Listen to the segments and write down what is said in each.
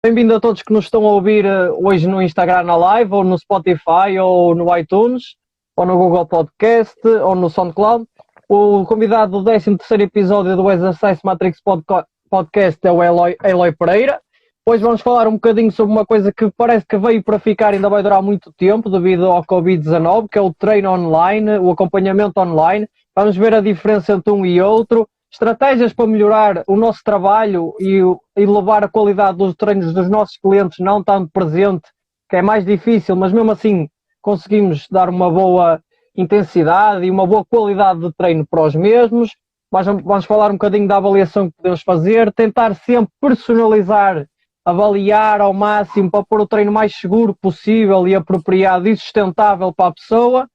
Bem-vindo a todos que nos estão a ouvir hoje no Instagram na Live, ou no Spotify, ou no iTunes, ou no Google Podcast, ou no SoundCloud. O convidado do 13º episódio do Exercise Matrix Podcast é o Eloy Pereira. Hoje vamos falar um bocadinho sobre uma coisa que parece que veio para ficar e ainda vai durar muito tempo devido ao Covid-19, que é o treino online, o acompanhamento online. Vamos ver a diferença entre um e outro. Estratégias para melhorar o nosso trabalho e elevar a qualidade dos treinos dos nossos clientes, não tanto presente, que é mais difícil, mas mesmo assim conseguimos dar uma boa intensidade e uma boa qualidade de treino para os mesmos. Vamos falar um bocadinho da avaliação que podemos fazer, tentar sempre personalizar, avaliar ao máximo para pôr o treino mais seguro possível e apropriado e sustentável para a pessoa.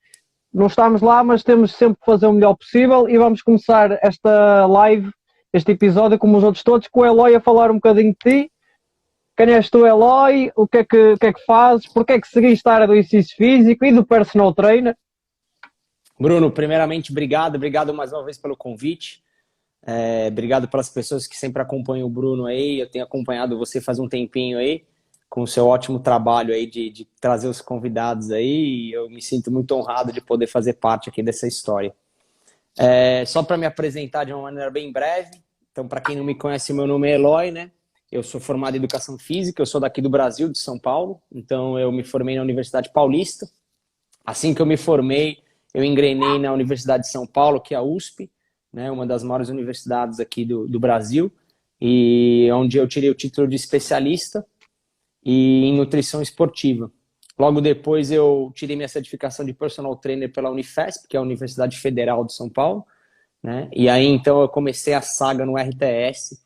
Não estamos lá, mas temos sempre que fazer o melhor possível e vamos começar esta live, este episódio, como os outros todos, com o Eloy a falar um bocadinho de ti. Quem és tu, Eloy? O que é que fazes? Porquê é que seguiste a área do exercício físico e do personal trainer? Bruno, primeiramente, obrigado mais uma vez pelo convite. Obrigado pelas pessoas que sempre acompanham o Bruno aí. Eu tenho acompanhado você faz um tempinho aí, com o seu ótimo trabalho aí de trazer os convidados aí, e eu me sinto muito honrado de poder fazer parte aqui dessa história. Só para me apresentar de uma maneira bem breve, então para quem não me conhece, meu nome é Eloy, né? Eu sou formado em Educação Física, eu sou daqui do Brasil, de São Paulo, então eu me formei na Universidade Paulista. Assim que eu me formei, eu engrenei na Universidade de São Paulo, que é a USP, né? Uma das maiores universidades aqui do Brasil, e onde eu tirei o título de especialista e em nutrição esportiva. Logo depois eu tirei minha certificação de personal trainer pela Unifesp, que é a Universidade Federal de São Paulo, né? E aí então eu comecei a saga no RTS,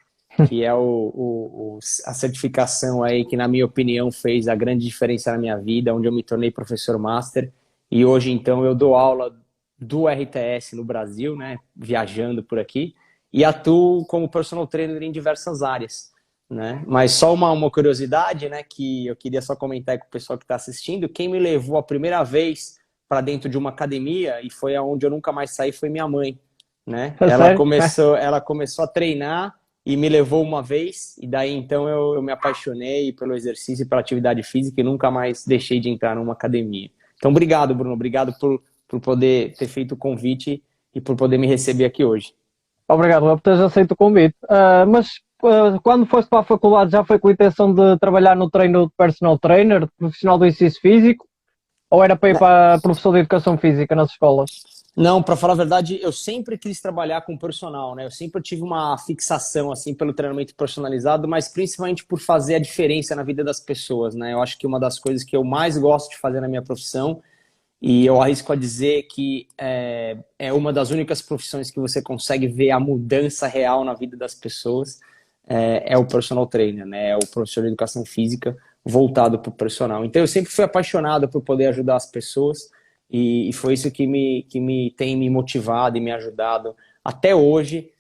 que é a certificação aí que, na minha opinião, fez a grande diferença na minha vida, onde eu me tornei professor master, e hoje então eu dou aula do RTS no Brasil, né? Viajando por aqui, e atuo como personal trainer em diversas áreas, né? Mas só uma curiosidade, né, que eu queria só comentar aí com o pessoal que está assistindo. Quem me levou a primeira vez para dentro de uma academia, e foi aonde eu nunca mais saí, foi minha mãe, né? É Ela sério? começou a treinar e me levou uma vez, e daí então eu me apaixonei pelo exercício e pela atividade física e nunca mais deixei de entrar numa academia. Então obrigado, Bruno, obrigado por poder ter feito o convite e por poder me receber aqui hoje. Obrigado por teres aceito o convite. Mas quando foste para a faculdade já foi com a intenção de trabalhar no treino de personal trainer, de profissional do exercício físico, ou era para ir para professor de educação física nas escolas? Não, para falar a verdade, eu sempre quis trabalhar com personal, né? Eu sempre tive uma fixação assim pelo treinamento personalizado, mas principalmente por fazer a diferença na vida das pessoas, né? Eu acho que uma das coisas que eu mais gosto de fazer na minha profissão, e eu arrisco a dizer que é uma das únicas profissões que você consegue ver a mudança real na vida das pessoas, é o personal trainer, né? É o professor de educação física voltado para o personal. Então eu sempre fui apaixonado por poder ajudar as pessoas, e foi isso que me tem me motivado e me ajudado até hoje,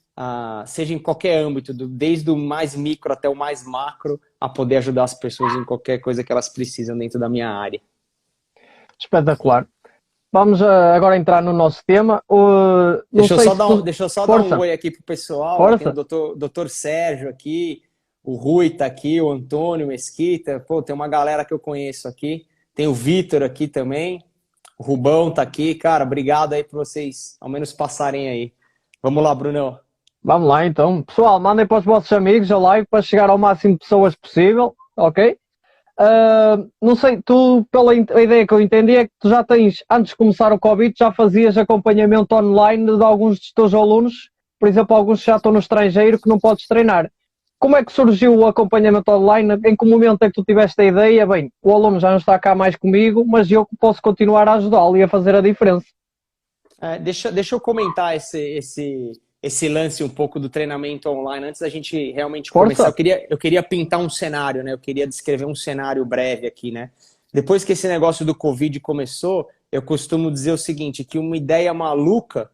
seja em qualquer âmbito, desde o mais micro até o mais macro, a poder ajudar as pessoas em qualquer coisa que elas precisam dentro da minha área. Espetacular. Vamos agora entrar no nosso tema. Deixa eu só dar um oi aqui pro pessoal. Ó, tem o Força. doutor Sérgio aqui, o Rui tá aqui, o Antônio Mesquita. Pô, tem uma galera que eu conheço aqui. Tem o Vitor aqui também. O Rubão tá aqui. Cara, obrigado aí por vocês ao menos passarem aí. Vamos lá, Brunão. Vamos lá então. Pessoal, mandem para os vossos amigos a live para chegar ao máximo de pessoas possível, ok? Não sei, tu, pela ideia que eu entendi, é que tu já tens, antes de começar o Covid, já fazias acompanhamento online de alguns dos teus alunos, por exemplo, alguns que já estão no estrangeiro que não podes treinar. Como é que surgiu o acompanhamento online? Em que momento é que tu tiveste a ideia? Bem, o aluno já não está cá mais comigo, mas eu posso continuar a ajudá-lo e a fazer a diferença. Deixa eu comentar esse lance um pouco do treinamento online antes da gente realmente começar. Eu queria pintar um cenário, né? Eu queria descrever um cenário breve aqui, né? Depois que esse negócio do Covid começou, eu costumo dizer o seguinte, que uma ideia maluca,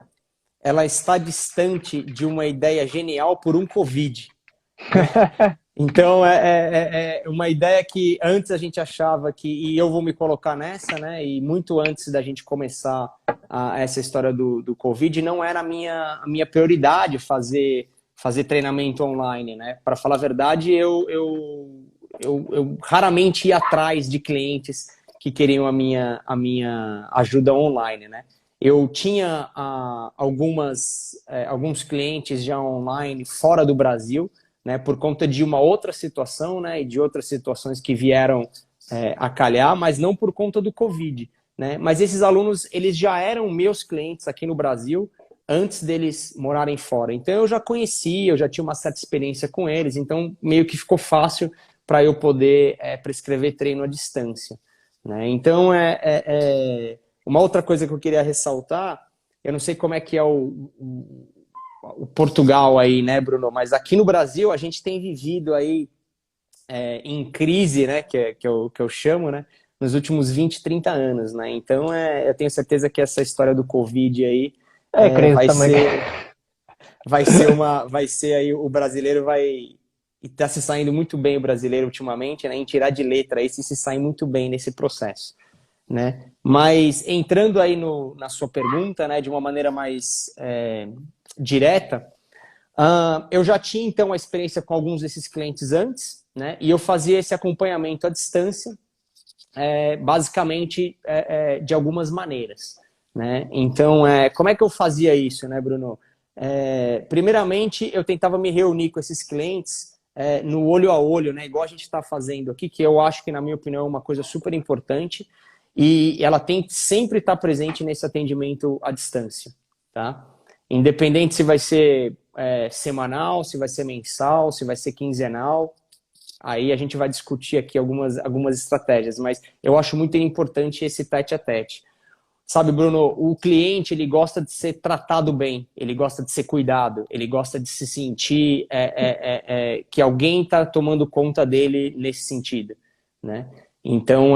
ela está distante de uma ideia genial por um Covid. Né? Então, é uma ideia que antes a gente achava que, e eu vou me colocar nessa, né? E muito antes da gente começar essa história do Covid, não era a minha prioridade fazer treinamento online, né? Para falar a verdade, eu raramente ia atrás de clientes que queriam a minha ajuda online, né? Eu tinha alguns clientes já online fora do Brasil, né, por conta de uma outra situação, né, e de outras situações que vieram a calhar, mas não por conta do Covid, né? Mas esses alunos, eles já eram meus clientes aqui no Brasil antes deles morarem fora. Então eu já conhecia, eu já tinha uma certa experiência com eles, então meio que ficou fácil para eu poder prescrever treino à distância, né? Então uma outra coisa que eu queria ressaltar, eu não sei como é que é o Portugal aí, né, Bruno? Mas aqui no Brasil a gente tem vivido aí em crise, né, que eu chamo, né, nos últimos 20, 30 anos, né? Então eu tenho certeza que essa história do Covid aí É crise vai também. vai ser aí o brasileiro vai e tá se saindo muito bem o brasileiro ultimamente, né, em tirar de letra isso e se sai muito bem nesse processo, né? Mas entrando aí na sua pergunta, né, de uma maneira mais direta, eu já tinha então a experiência com alguns desses clientes antes, né, e eu fazia esse acompanhamento à distância, basicamente de algumas maneiras, né? Então, como é que eu fazia isso, né, Bruno? Primeiramente, eu tentava me reunir com esses clientes no olho a olho, né, igual a gente está fazendo aqui, que eu acho que, na minha opinião, é uma coisa super importante e ela tem que sempre estar presente nesse atendimento à distância, tá? Independente se vai ser semanal, se vai ser mensal, se vai ser quinzenal, aí a gente vai discutir aqui algumas estratégias, mas eu acho muito importante esse tete a tete. Sabe, Bruno, o cliente, ele gosta de ser tratado bem, ele gosta de ser cuidado, ele gosta de se sentir que alguém está tomando conta dele nesse sentido, né? Então,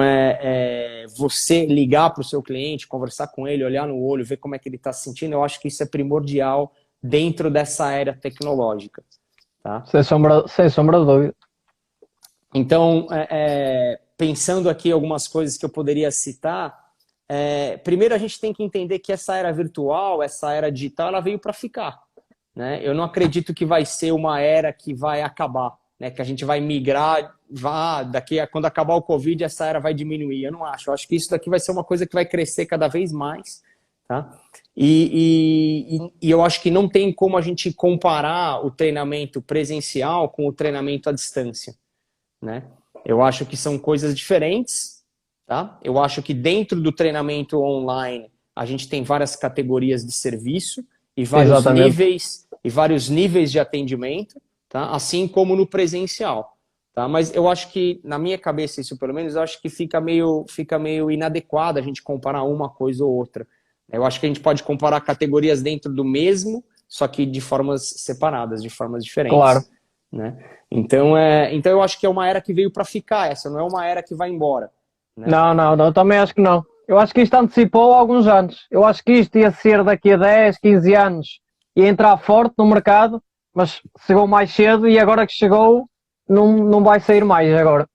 você ligar para o seu cliente, conversar com ele, olhar no olho, ver como é que ele está se sentindo, eu acho que isso é primordial dentro dessa era tecnológica, tá? Sem sombra de dúvida. Então, pensando aqui algumas coisas que eu poderia citar, primeiro a gente tem que entender que essa era virtual, essa era digital, ela veio para ficar, né? Eu não acredito que vai ser uma era que vai acabar, né? Que a gente vai migrar, quando acabar o Covid, essa era vai diminuir. Eu não acho. Eu acho que isso daqui vai ser uma coisa que vai crescer cada vez mais, tá? E eu acho que não tem como a gente comparar o treinamento presencial com o treinamento à distância, né? Eu acho que são coisas diferentes, tá? Eu acho que dentro do treinamento online a gente tem várias categorias de serviço e vários níveis de atendimento, tá? Assim como no presencial, tá? Mas eu acho que, na minha cabeça, isso pelo menos, eu acho que fica meio inadequado a gente comparar uma coisa ou outra. Eu acho que a gente pode comparar categorias dentro do mesmo, só que de formas separadas, de formas diferentes. Claro. Né? Então eu acho que é uma era que veio para ficar, essa não é uma era que vai embora, né? Não, eu também acho que não. Eu acho que isto antecipou há alguns anos. Eu acho que isto ia ser daqui a 10, 15 anos, ia entrar forte no mercado, mas chegou mais cedo e agora que chegou, não vai sair mais agora.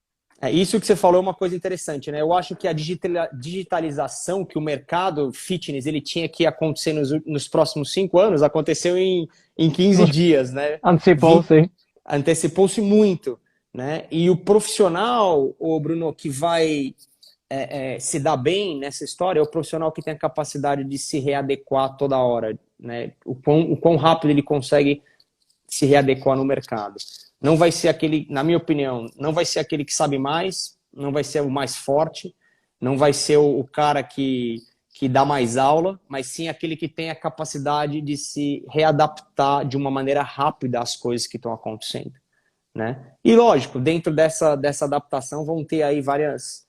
Isso que você falou é uma coisa interessante, né? Eu acho que a digitalização que o mercado fitness ele tinha que acontecer nos próximos 5 anos aconteceu em 15 dias, né? Antecipou-se. Antecipou-se muito, né? E o profissional, Bruno, que vai se dar bem nessa história é o profissional que tem a capacidade de se readequar toda hora, né? O quão rápido ele consegue se readequar no mercado. Não vai ser aquele, na minha opinião, não vai ser aquele que sabe mais, não vai ser o mais forte, não vai ser o cara que dá mais aula, mas sim aquele que tem a capacidade de se readaptar de uma maneira rápida às coisas que estão acontecendo, né? E lógico, dentro dessa adaptação vão ter aí várias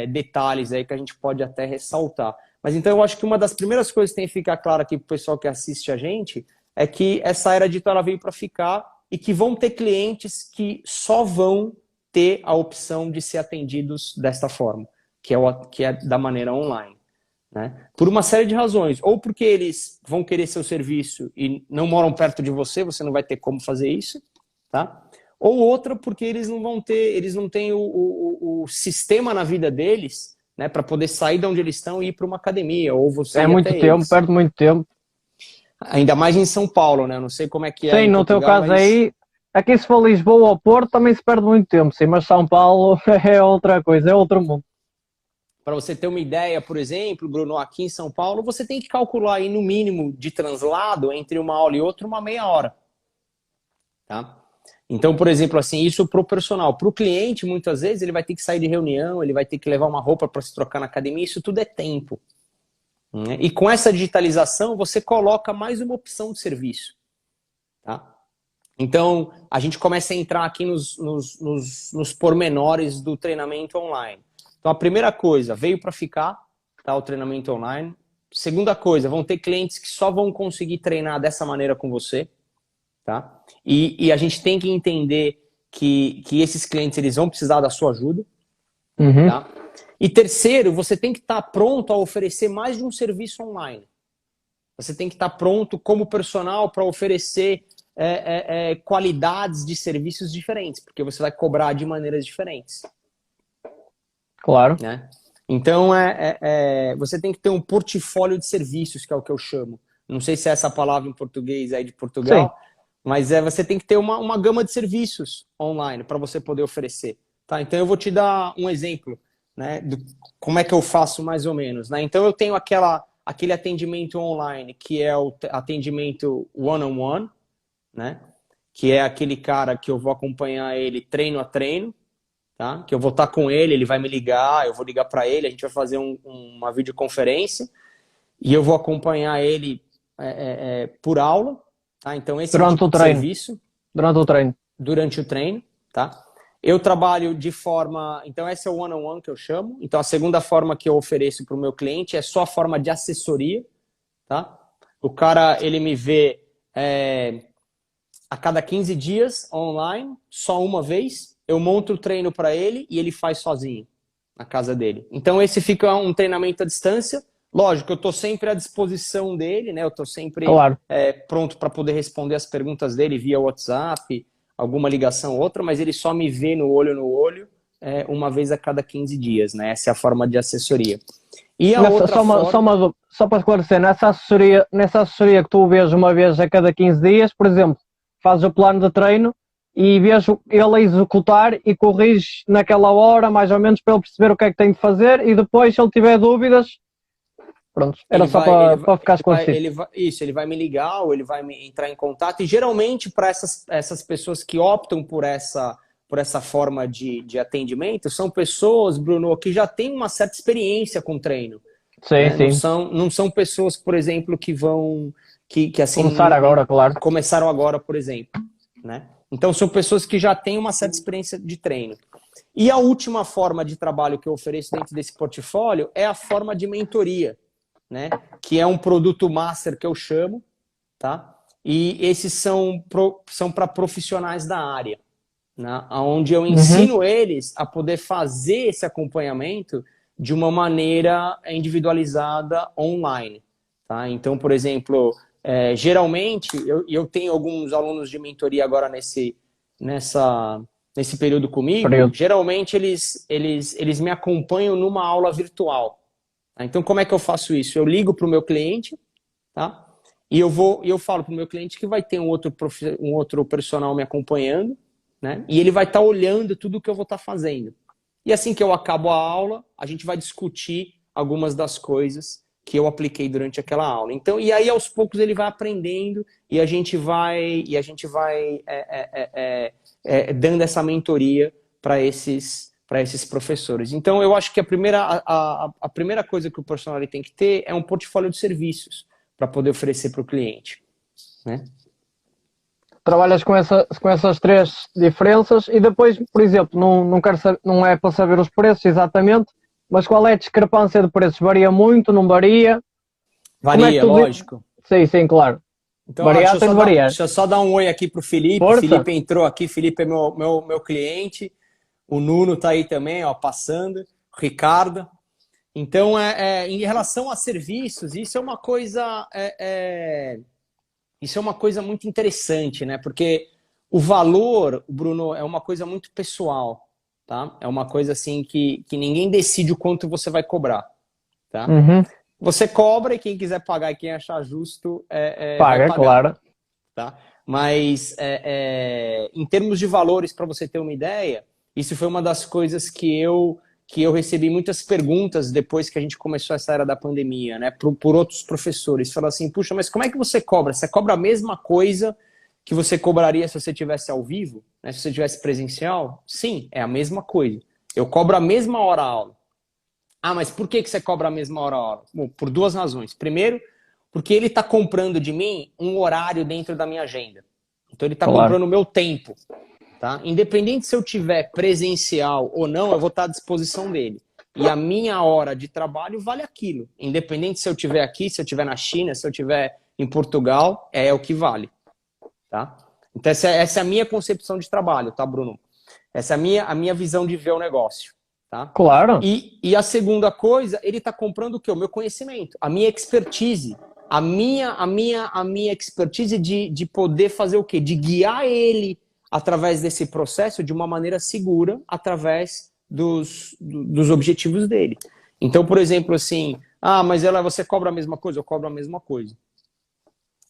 detalhes aí que a gente pode até ressaltar. Mas então eu acho que uma das primeiras coisas que tem que ficar claro aqui para o pessoal que assiste a gente é que essa era digital veio para ficar e que vão ter clientes que só vão ter a opção de ser atendidos desta forma, que é da maneira online, né? Por uma série de razões, ou porque eles vão querer seu serviço e não moram perto de você, você não vai ter como fazer isso, tá? Ou outra porque eles não têm o sistema na vida deles, né, para poder sair de onde eles estão e ir para uma academia, ou você É muito tempo, perde muito tempo. Ainda mais em São Paulo, né? Eu não sei como é que é Sim, em no Portugal, teu caso mas... aí, aqui se for Lisboa ou Porto também se perde muito tempo, sim, mas São Paulo é outra coisa, é outro mundo. Para você ter uma ideia, por exemplo, Bruno, aqui em São Paulo, você tem que calcular aí no mínimo de translado entre uma aula e outra uma meia hora. Tá? Então, por exemplo, assim, isso para o personal. Para o cliente, muitas vezes, ele vai ter que sair de reunião, ele vai ter que levar uma roupa para se trocar na academia, isso tudo é tempo. Né? E com essa digitalização, você coloca mais uma opção de serviço. Tá? Então, a gente começa a entrar aqui nos pormenores do treinamento online. Então, a primeira coisa, veio para ficar, tá, o treinamento online. Segunda coisa, vão ter clientes que só vão conseguir treinar dessa maneira com você. Tá? E a gente tem que entender que esses clientes eles vão precisar da sua ajuda. Uhum. Tá? E terceiro, você tem que estar pronto a oferecer mais de um serviço online. Você tem que estar pronto como personal para oferecer qualidades de serviços diferentes, porque você vai cobrar de maneiras diferentes. Claro. Né? Então, você tem que ter um portfólio de serviços, que é o que eu chamo. Não sei se é essa palavra em português aí de Portugal, Sim. mas você tem que ter uma gama de serviços online para você poder oferecer. Tá? Então, eu vou te dar um exemplo, né, como é que eu faço mais ou menos. Né? Então, eu tenho aquele atendimento online, que é o atendimento one-on-one, né? Que é aquele cara que eu vou acompanhar ele treino a treino, tá? Que eu vou estar com ele, ele vai me ligar, eu vou ligar para ele, a gente vai fazer uma videoconferência e eu vou acompanhar ele por aula, tá? Então esse Durante é o tipo o de treino. serviço. Durante o treino. Durante o treino, tá? Eu trabalho de forma... Então esse é o one-on-one que eu chamo. Então a segunda forma que eu ofereço para o meu cliente é só a forma de assessoria, tá? O cara, ele me vê a cada 15 dias online, só uma vez, eu monto o treino para ele e ele faz sozinho na casa dele. Então esse fica um treinamento à distância. Lógico, eu estou sempre à disposição dele, né? Eu estou sempre Claro. pronto para poder responder as perguntas dele via WhatsApp, alguma ligação ou outra, mas ele só me vê no olho uma vez a cada 15 dias, né? Essa é a forma de assessoria. E a outra forma... Só para esclarecer, nessa assessoria que tu vês uma vez a cada 15 dias, por exemplo, fazes o plano de treino e vês ele a executar e corriges naquela hora, mais ou menos, para ele perceber o que é que tem de fazer e depois, se ele tiver dúvidas, pronto, era só para ficar esclarecido. Ele vai me ligar ou ele vai me entrar em contato e geralmente para essas pessoas que optam por essa forma de atendimento, são pessoas, Bruno, que já têm uma certa experiência com treino. Sim, né? sim. Não são pessoas, por exemplo, que vão... Que assim, começaram agora, por exemplo. Né? Então, são pessoas que já têm uma certa experiência de treino. E a última forma de trabalho que eu ofereço dentro desse portfólio é a forma de mentoria, né? Que é um produto master que eu chamo, tá? E esses são para profissionais da área, né? Onde eu ensino eles a poder fazer esse acompanhamento de uma maneira individualizada online. Tá? Então, por exemplo... geralmente, eu tenho alguns alunos de mentoria agora nesse período comigo. Geralmente, eles me acompanham numa aula virtual. Tá? Então, como é que eu faço isso? Eu ligo para o meu cliente, tá? E eu falo para o meu cliente que vai ter um outro personal me acompanhando, né? E ele vai estar olhando tudo que eu vou estar fazendo. E assim que eu acabo a aula, a gente vai discutir algumas das coisas que eu apliquei durante aquela aula. Então, e aí aos poucos ele vai aprendendo e a gente vai dando essa mentoria para esses professores. Então, eu acho que a primeira coisa que o personal tem que ter é um portfólio de serviços para poder oferecer para o cliente. Né? Trabalhas com essas três diferenças e depois, por exemplo, não é para saber os preços exatamente, mas qual é a discrepância de preços? Varia muito, não varia? Varia, lógico. Sim, claro. Então, deixa eu só dar um oi aqui pro Felipe. Força. Felipe entrou aqui, Felipe é meu cliente. O Nuno tá aí também, ó, passando. O Ricardo. Então, em relação a serviços, isso é uma coisa muito interessante, né? Porque o valor, Bruno, é uma coisa muito pessoal. Tá? É uma coisa assim que ninguém decide o quanto você vai cobrar. Tá? Você cobra e quem quiser pagar e quem achar justo vai pagar. Claro. Tá? Mas em termos de valores, para você ter uma ideia, isso foi uma das coisas que eu recebi muitas perguntas depois que a gente começou essa era da pandemia, né? Por outros professores. Falaram assim, puxa, mas como é que você cobra? Você cobra a mesma coisa que você cobraria se você tivesse ao vivo, né? Se você tivesse presencial? Sim, é a mesma coisa. Eu cobro a mesma hora-aula. Ah, mas por que você cobra a mesma hora-aula? Bom, por duas razões. Primeiro, porque ele está comprando de mim um horário dentro da minha agenda. Então ele está comprando o meu tempo. Tá? Independente se eu tiver presencial ou não, eu vou estar à disposição dele. E a minha hora de trabalho vale aquilo. Independente se eu estiver aqui, se eu estiver na China, se eu estiver em Portugal, é o que vale. Tá? Então essa é a minha concepção de trabalho, tá, Bruno? Essa é a minha visão de ver o negócio. Tá? Claro. E a segunda coisa, ele está comprando o quê? O meu conhecimento, a minha expertise. A minha expertise de poder fazer o quê? De guiar ele através desse processo de uma maneira segura, através dos objetivos dele. Então, por exemplo, assim, mas você cobra a mesma coisa? Eu cobro a mesma coisa.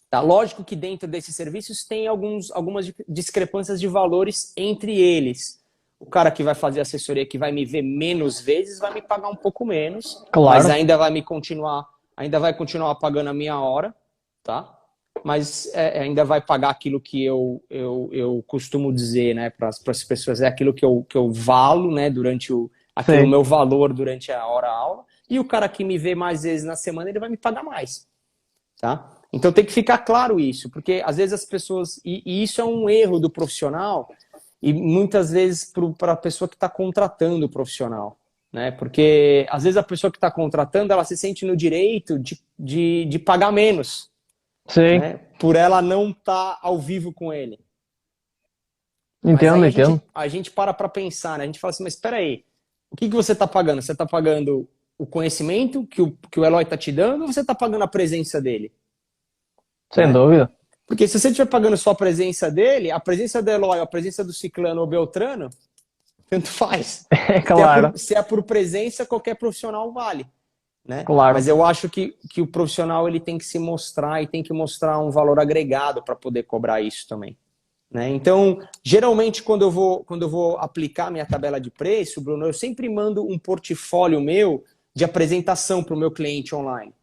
Tá? Lógico que dentro desses serviços tem algumas discrepâncias de valores entre eles. O cara que vai fazer assessoria, que vai me ver menos vezes, vai me pagar um pouco menos, claro. Mas ainda vai continuar pagando a minha hora, tá? Mas ainda vai pagar aquilo que eu costumo dizer, né, para as pessoas, é aquilo que eu valo, né, durante o meu valor durante a hora-aula, e o cara que me vê mais vezes na semana, ele vai me pagar mais, tá? Então tem que ficar claro isso, porque às vezes as pessoas, e isso é um erro do profissional, e muitas vezes para a pessoa que está contratando o profissional, né? Porque às vezes a pessoa que está contratando, ela se sente no direito de pagar menos. Sim. Né? Por ela não estar ao vivo com ele. Entendo. A gente para pensar, né? A gente fala assim, mas espera aí, o que você está pagando? Você está pagando o conhecimento que o Eloy está te dando, ou você está pagando a presença dele? Sem dúvida. Porque se você estiver pagando só a presença dele, a presença do Eloy, a presença do Ciclano ou Beltrano, tanto faz. É claro. Se é por presença, qualquer profissional vale. Né? Claro. Mas eu acho que o profissional ele tem que se mostrar e tem que mostrar um valor agregado para poder cobrar isso também. Né? Então, geralmente, quando eu vou aplicar minha tabela de preço, Bruno, eu sempre mando um portfólio meu de apresentação para o meu cliente online.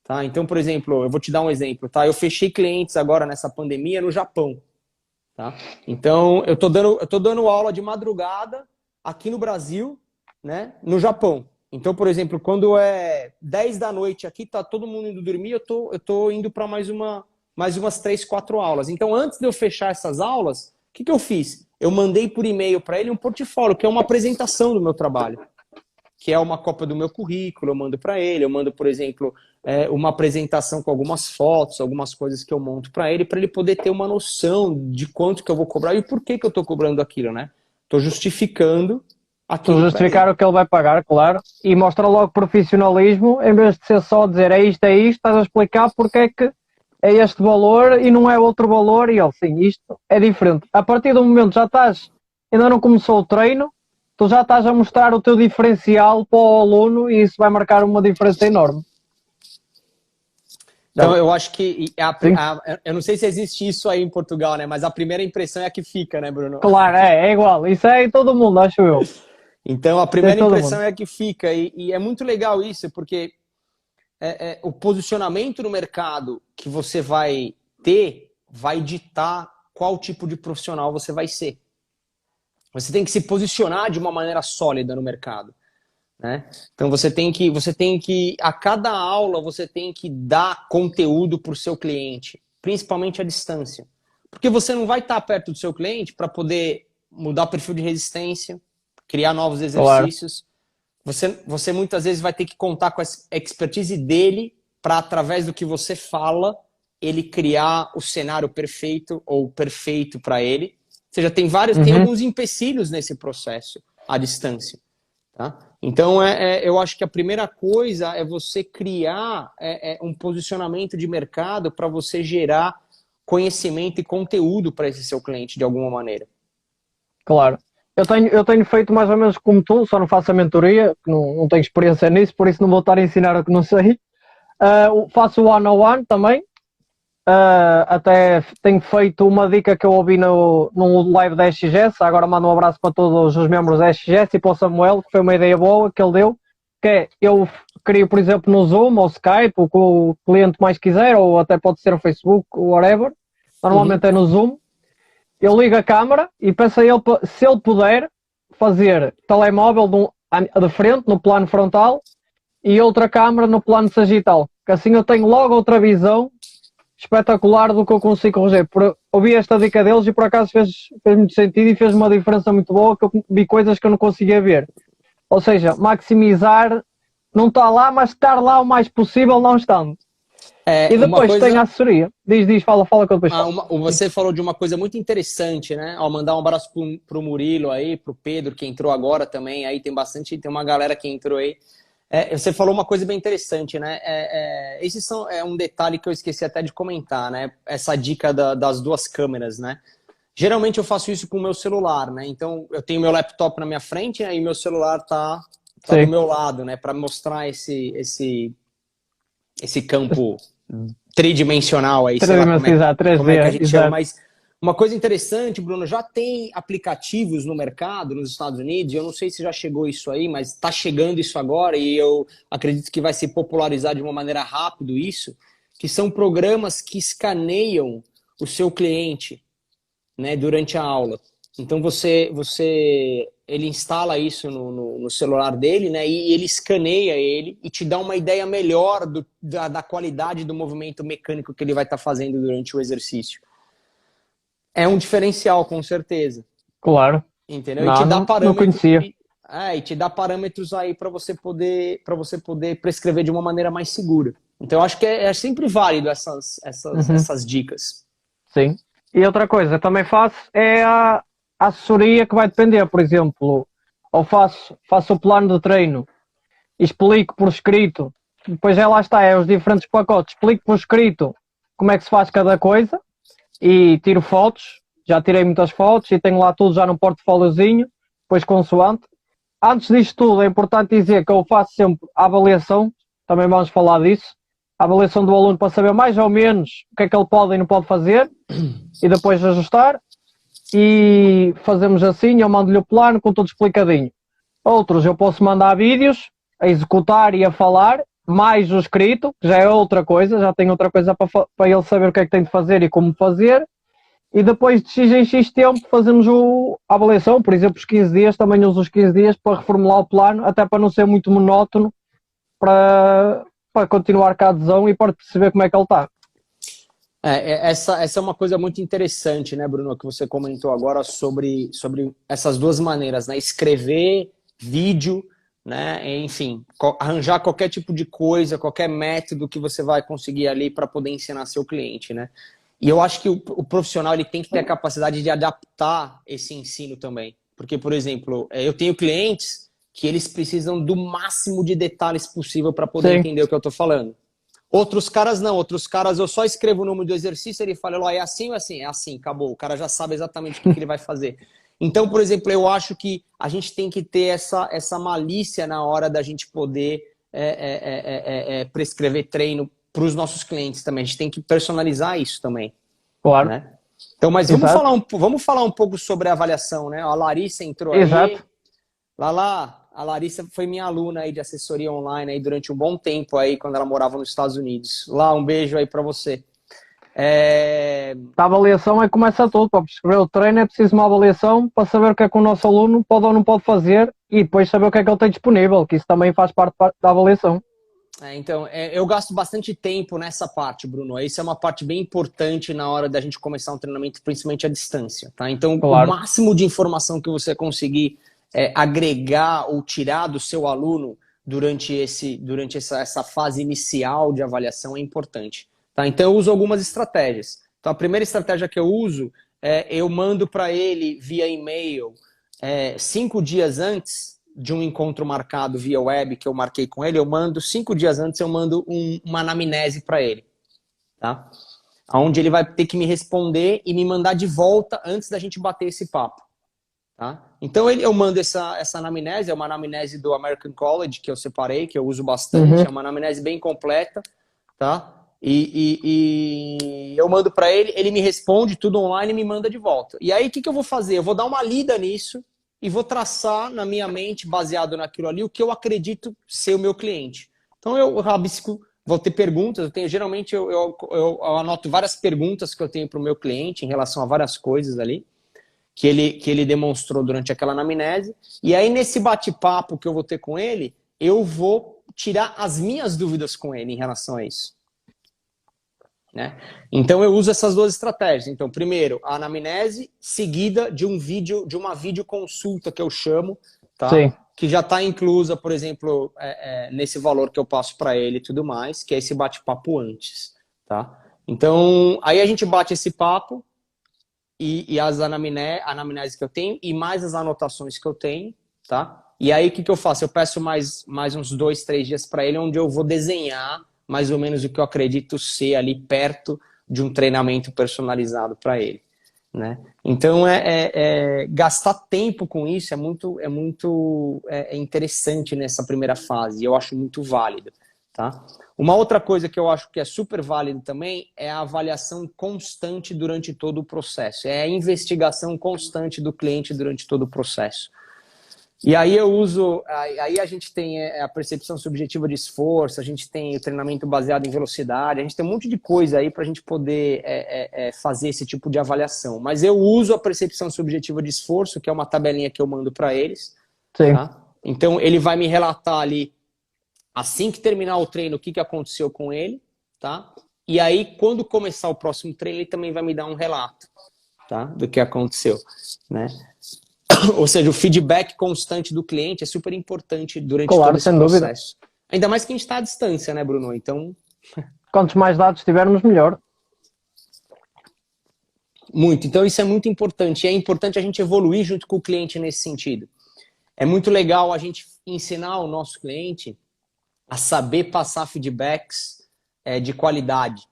Tá? Então, por exemplo, eu vou te dar um exemplo. Tá? Eu fechei clientes agora nessa pandemia no Japão. Tá? Então, eu tô dando aula de madrugada aqui no Brasil, né, no Japão. Então, por exemplo, quando é 10 da noite aqui, tá todo mundo indo dormir, eu tô indo para mais umas 3, 4 aulas. Então, antes de eu fechar essas aulas, o que eu fiz? Eu mandei por e-mail para ele um portfólio, que é uma apresentação do meu trabalho, que é uma cópia do meu currículo, eu mando para ele, eu mando, por exemplo, uma apresentação com algumas fotos, algumas coisas que eu monto para ele poder ter uma noção de quanto que eu vou cobrar e por que eu estou cobrando aquilo, né? Estou justificando aquilo. Justificar o que ele vai pagar, claro, e mostra logo profissionalismo, em vez de ser só dizer é isto, estás a explicar porque é que é este valor e não é outro valor, e ele, sim, isto é diferente. A partir do momento já estás, ainda não começou o treino, tu já estás a mostrar o teu diferencial para o aluno e isso vai marcar uma diferença enorme. Então, eu acho que eu não sei se existe isso aí em Portugal, né? Mas a primeira impressão é a que fica, né, Bruno? Claro, é igual. Isso é em todo mundo, acho eu. Então, a primeira impressão é a que fica. E é muito legal isso, porque o posicionamento no mercado que você vai ter vai ditar qual tipo de profissional você vai ser. Você tem que se posicionar de uma maneira sólida no mercado. Né? Então você tem que a cada aula você tem que dar conteúdo para o seu cliente, principalmente à distância, porque você não vai estar perto do seu cliente para poder mudar o perfil de resistência, criar novos exercícios. Claro. Você muitas vezes vai ter que contar com a expertise dele para, através do que você fala, ele criar o cenário perfeito ou perfeito para ele. Ou seja, tem alguns empecilhos nesse processo à distância. Tá? Então, eu acho que a primeira coisa é você criar um posicionamento de mercado para você gerar conhecimento e conteúdo para esse seu cliente de alguma maneira. Claro. Eu tenho feito mais ou menos como tu, só não faço a mentoria, não tenho experiência nisso, por isso não vou estar a ensinar o que não sei. Faço o one-on-one também, Até tenho feito uma dica que eu ouvi no live da SGS. Agora mando um abraço para todos os membros da SGS e para o Samuel, que foi uma ideia boa que ele deu. Que é, eu crio, por exemplo, no Zoom ou Skype, o que o cliente mais quiser, ou até pode ser o Facebook, whatever. Normalmente é no Zoom. Eu ligo a câmara e peço a ele, se ele puder, fazer telemóvel de frente, no plano frontal, e outra câmara no plano sagital. Que assim eu tenho logo outra visão espetacular do que eu consigo corrigir. Ouvi esta dica deles e por acaso fez muito sentido e fez uma diferença muito boa, que eu vi coisas que eu não conseguia ver. Ou seja, maximizar, não está lá, mas estar lá o mais possível não estando. E depois tem a assessoria. Diz, fala que eu depois falo. Você falou de uma coisa muito interessante, né? Mandar um abraço pro Murilo aí, pro Pedro, que entrou agora também. Aí tem uma galera que entrou aí. Você falou uma coisa bem interessante, né? Esse é um detalhe que eu esqueci até de comentar, né? Essa dica das duas câmeras, né? Geralmente eu faço isso com o meu celular, né? Então eu tenho meu laptop na minha frente, né? E meu celular tá do meu lado, né? Para mostrar esse campo tridimensional aí, sei lá como é que a gente chama, mas uma coisa interessante, Bruno, já tem aplicativos no mercado nos Estados Unidos, eu não sei se já chegou isso aí, mas está chegando isso agora e eu acredito que vai se popularizar de uma maneira rápida isso, que são programas que escaneiam o seu cliente, né, durante a aula. Então ele instala isso no celular dele, né, e ele escaneia ele e te dá uma ideia melhor da qualidade do movimento mecânico que ele vai estar fazendo durante o exercício. É um diferencial, com certeza. Claro. Entendeu? E te dá parâmetros. Não conhecia. E te dá parâmetros aí para você poder prescrever de uma maneira mais segura. Então eu acho que é sempre válido essas dicas. Sim. E outra coisa, também faço é a assessoria que vai depender, por exemplo, ou faço o plano de treino, explico por escrito, depois lá está, os diferentes pacotes, explico por escrito como é que se faz cada coisa e tiro fotos, já tirei muitas fotos e tenho lá tudo já no portfóliozinho, depois consoante. Antes disto tudo, é importante dizer que eu faço sempre a avaliação, também vamos falar disso, a avaliação do aluno para saber mais ou menos o que é que ele pode e não pode fazer e depois ajustar. E fazemos assim, eu mando-lhe o plano com tudo explicadinho. Outros eu posso mandar vídeos a executar e a falar, mais o escrito, que já é outra coisa, já tem outra coisa para ele saber o que é que tem de fazer e como fazer. E depois de X em X tempo fazemos a avaliação, por exemplo, os 15 dias, também uso os 15 dias para reformular o plano, até para não ser muito monótono, para continuar com a adesão e para perceber como é que ele está. Essa é uma coisa muito interessante, né, Bruno, que você comentou agora sobre essas duas maneiras, né? Escrever, vídeo, né? Enfim, arranjar qualquer tipo de coisa, qualquer método que você vai conseguir ali para poder ensinar seu cliente, né? E eu acho que o profissional ele tem que ter a capacidade de adaptar esse ensino também. Porque, por exemplo, eu tenho clientes que eles precisam do máximo de detalhes possível para poder entender o que eu estou falando. Outros caras não, outros caras eu só escrevo o número do exercício, ele fala, é assim ou assim? É assim, acabou, o cara já sabe exatamente o que ele vai fazer. Então, por exemplo, eu acho que a gente tem que ter essa malícia na hora da gente poder prescrever treino para os nossos clientes também. A gente tem que personalizar isso também. Claro. Né? Então, mas vamos falar um pouco sobre a avaliação, né? A Larissa entrou aí. Exato. A Larissa foi minha aluna aí de assessoria online aí durante um bom tempo aí, quando ela morava nos Estados Unidos. Lá, um beijo aí para você. A avaliação é que começa tudo. Para prescrever o treino é preciso uma avaliação para saber o que é que o nosso aluno pode ou não pode fazer e depois saber o que é que ele tem disponível, que isso também faz parte da avaliação. Então, eu gasto bastante tempo nessa parte, Bruno. Isso é uma parte bem importante na hora da gente começar um treinamento, principalmente à distância. Tá? Então, claro, o máximo de informação que você conseguir agregar ou tirar do seu aluno durante essa fase inicial de avaliação é importante. Tá? Então, eu uso algumas estratégias. Então, a primeira estratégia que eu uso eu mando para ele via e-mail 5 dias antes de um encontro marcado via web que eu marquei com ele, 5 dias antes eu mando uma anamnese para ele, tá? Onde ele vai ter que me responder e me mandar de volta antes da gente bater esse papo, tá? Então eu mando essa anamnese, é uma anamnese do American College que eu separei, que eu uso bastante, é uma anamnese bem completa, tá? E eu mando para ele, ele me responde tudo online e me manda de volta. E aí, o que, que eu vou fazer? Eu vou dar uma lida nisso e vou traçar na minha mente, baseado naquilo ali, o que eu acredito ser o meu cliente. Então, eu rabisco, vou ter perguntas, geralmente eu anoto várias perguntas que eu tenho para o meu cliente em relação a várias coisas ali, que ele demonstrou durante aquela anamnese. E aí, nesse bate-papo que eu vou ter com ele, eu vou tirar as minhas dúvidas com ele em relação a isso. Né? Então eu uso essas duas estratégias. Então, primeiro, a anamnese, seguida de uma videoconsulta que eu chamo, tá? Sim. Que já está inclusa, por exemplo, nesse valor que eu passo para ele e tudo mais, que é esse bate-papo antes. Tá? Então, aí a gente bate esse papo e as anamneses que eu tenho e mais as anotações que eu tenho, tá? E aí o que eu faço? Eu peço mais uns 2, 3 dias para ele, onde eu vou desenhar mais ou menos o que eu acredito ser ali perto de um treinamento personalizado para ele, né? Então, gastar tempo com isso é muito interessante nessa primeira fase, e eu acho muito válido, tá? Uma outra coisa que eu acho que é super válido também é a avaliação constante durante todo o processo, é a investigação constante do cliente durante todo o processo. E aí aí a gente tem a percepção subjetiva de esforço, a gente tem o treinamento baseado em velocidade, a gente tem um monte de coisa aí para a gente poder fazer esse tipo de avaliação. Mas eu uso a percepção subjetiva de esforço, que é uma tabelinha que eu mando para eles. Sim. Tá? Então ele vai me relatar ali, assim que terminar o treino, o que aconteceu com ele. Tá? E aí, quando começar o próximo treino, ele também vai me dar um relato, tá? Do que aconteceu, né? Ou seja, o feedback constante do cliente é super importante durante todo esse processo. Dúvida. Ainda mais que a gente está à distância, né, Bruno? Então... Quantos mais dados tivermos, melhor. Muito. Então isso é muito importante. E é importante a gente evoluir junto com o cliente nesse sentido. É muito legal a gente ensinar o nosso cliente a saber passar feedbacks de qualidade,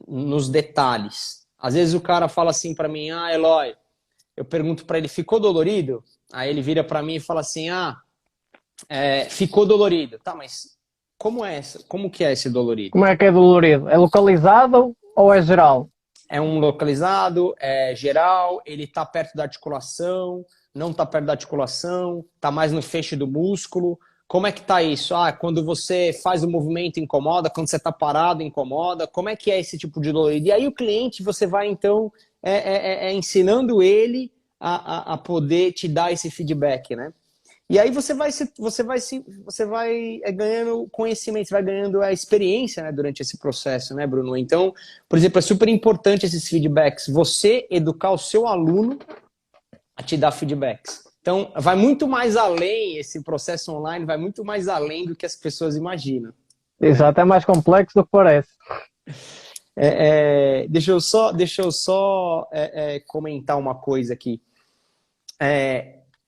nos detalhes. Às vezes o cara fala assim para mim, Eloy, eu pergunto para ele, ficou dolorido? Aí ele vira para mim e fala assim, ficou dolorido. Tá, mas como que é esse dolorido? Como é que é dolorido? É localizado ou é geral? É um localizado, é geral, ele está perto da articulação, não está perto da articulação, está mais no feixe do músculo. Como é que está isso? Quando você faz o movimento incomoda, quando você está parado incomoda. Como é que é esse tipo de dolorido? E aí o cliente, você vai então ensinando ele a poder te dar esse feedback, né? E aí você vai ganhando conhecimento, você vai ganhando a experiência, né, durante esse processo, né, Bruno? Então, por exemplo, é super importante esses feedbacks. Você educar o seu aluno a te dar feedbacks. Então, vai muito mais além, esse processo online vai muito mais além do que as pessoas imaginam. Exato, é mais complexo do que parece. Deixa eu só comentar uma coisa aqui.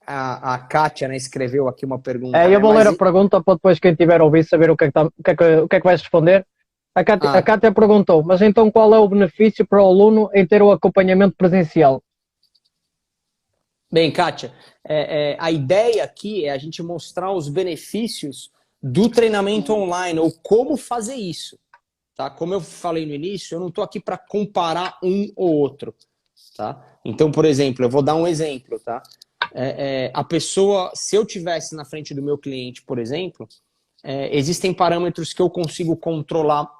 A Kátia, né, escreveu aqui uma pergunta. Eu vou ler a pergunta para depois quem tiver a ouvir saber o que é que vais responder. A Kátia perguntou, mas então qual é o benefício para o aluno em ter o acompanhamento presencial? Bem, Kátia, a ideia aqui é a gente mostrar os benefícios do treinamento online, ou como fazer isso. Tá? Como eu falei no início, eu não estou aqui para comparar um ou outro. Tá? Então, por exemplo, eu vou dar um exemplo. Tá? A pessoa, se eu tivesse na frente do meu cliente, por exemplo, existem parâmetros que eu consigo controlar,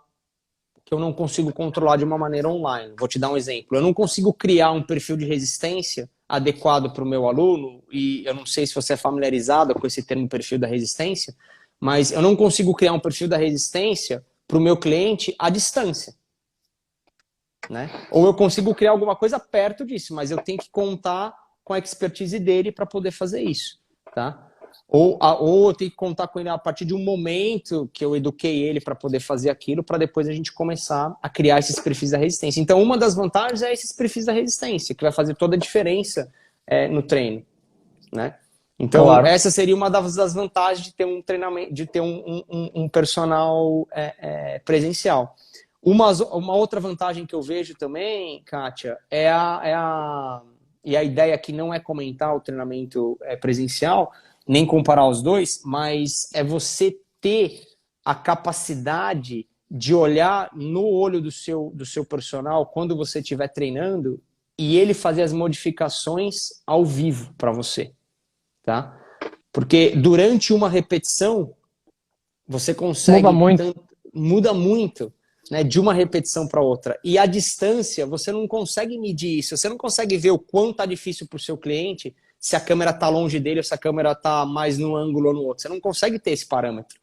que eu não consigo controlar de uma maneira online. Vou te dar um exemplo. Eu não consigo criar um perfil de resistência adequado para o meu aluno, e eu não sei se você é familiarizado com esse termo perfil da resistência, mas eu não consigo criar um perfil da resistência para o meu cliente à distância. Né? Ou eu consigo criar alguma coisa perto disso, mas eu tenho que contar com a expertise dele para poder fazer isso. Tá? Ou eu tenho que contar com ele a partir de um momento que eu eduquei ele para poder fazer aquilo, para depois a gente começar a criar esses perfis da resistência. Então, uma das vantagens é esses perfis da resistência, que vai fazer toda a diferença no treino. Né? Então, claro, essa seria uma das vantagens de ter um treinamento, de ter um personal presencial. Uma outra vantagem que eu vejo também, Kátia, e a ideia aqui não é comentar o treinamento presencial, nem comparar os dois, mas é você ter a capacidade de olhar no olho do seu personal quando você estiver treinando e ele fazer as modificações ao vivo para você, tá? Porque durante uma repetição você consegue muda muito, né, de uma repetição para outra. E a distância, você não consegue medir isso, você não consegue ver o quanto tá difícil para o seu cliente, se a câmera tá longe dele ou se a câmera tá mais num ângulo ou no outro. Você não consegue ter esse parâmetro,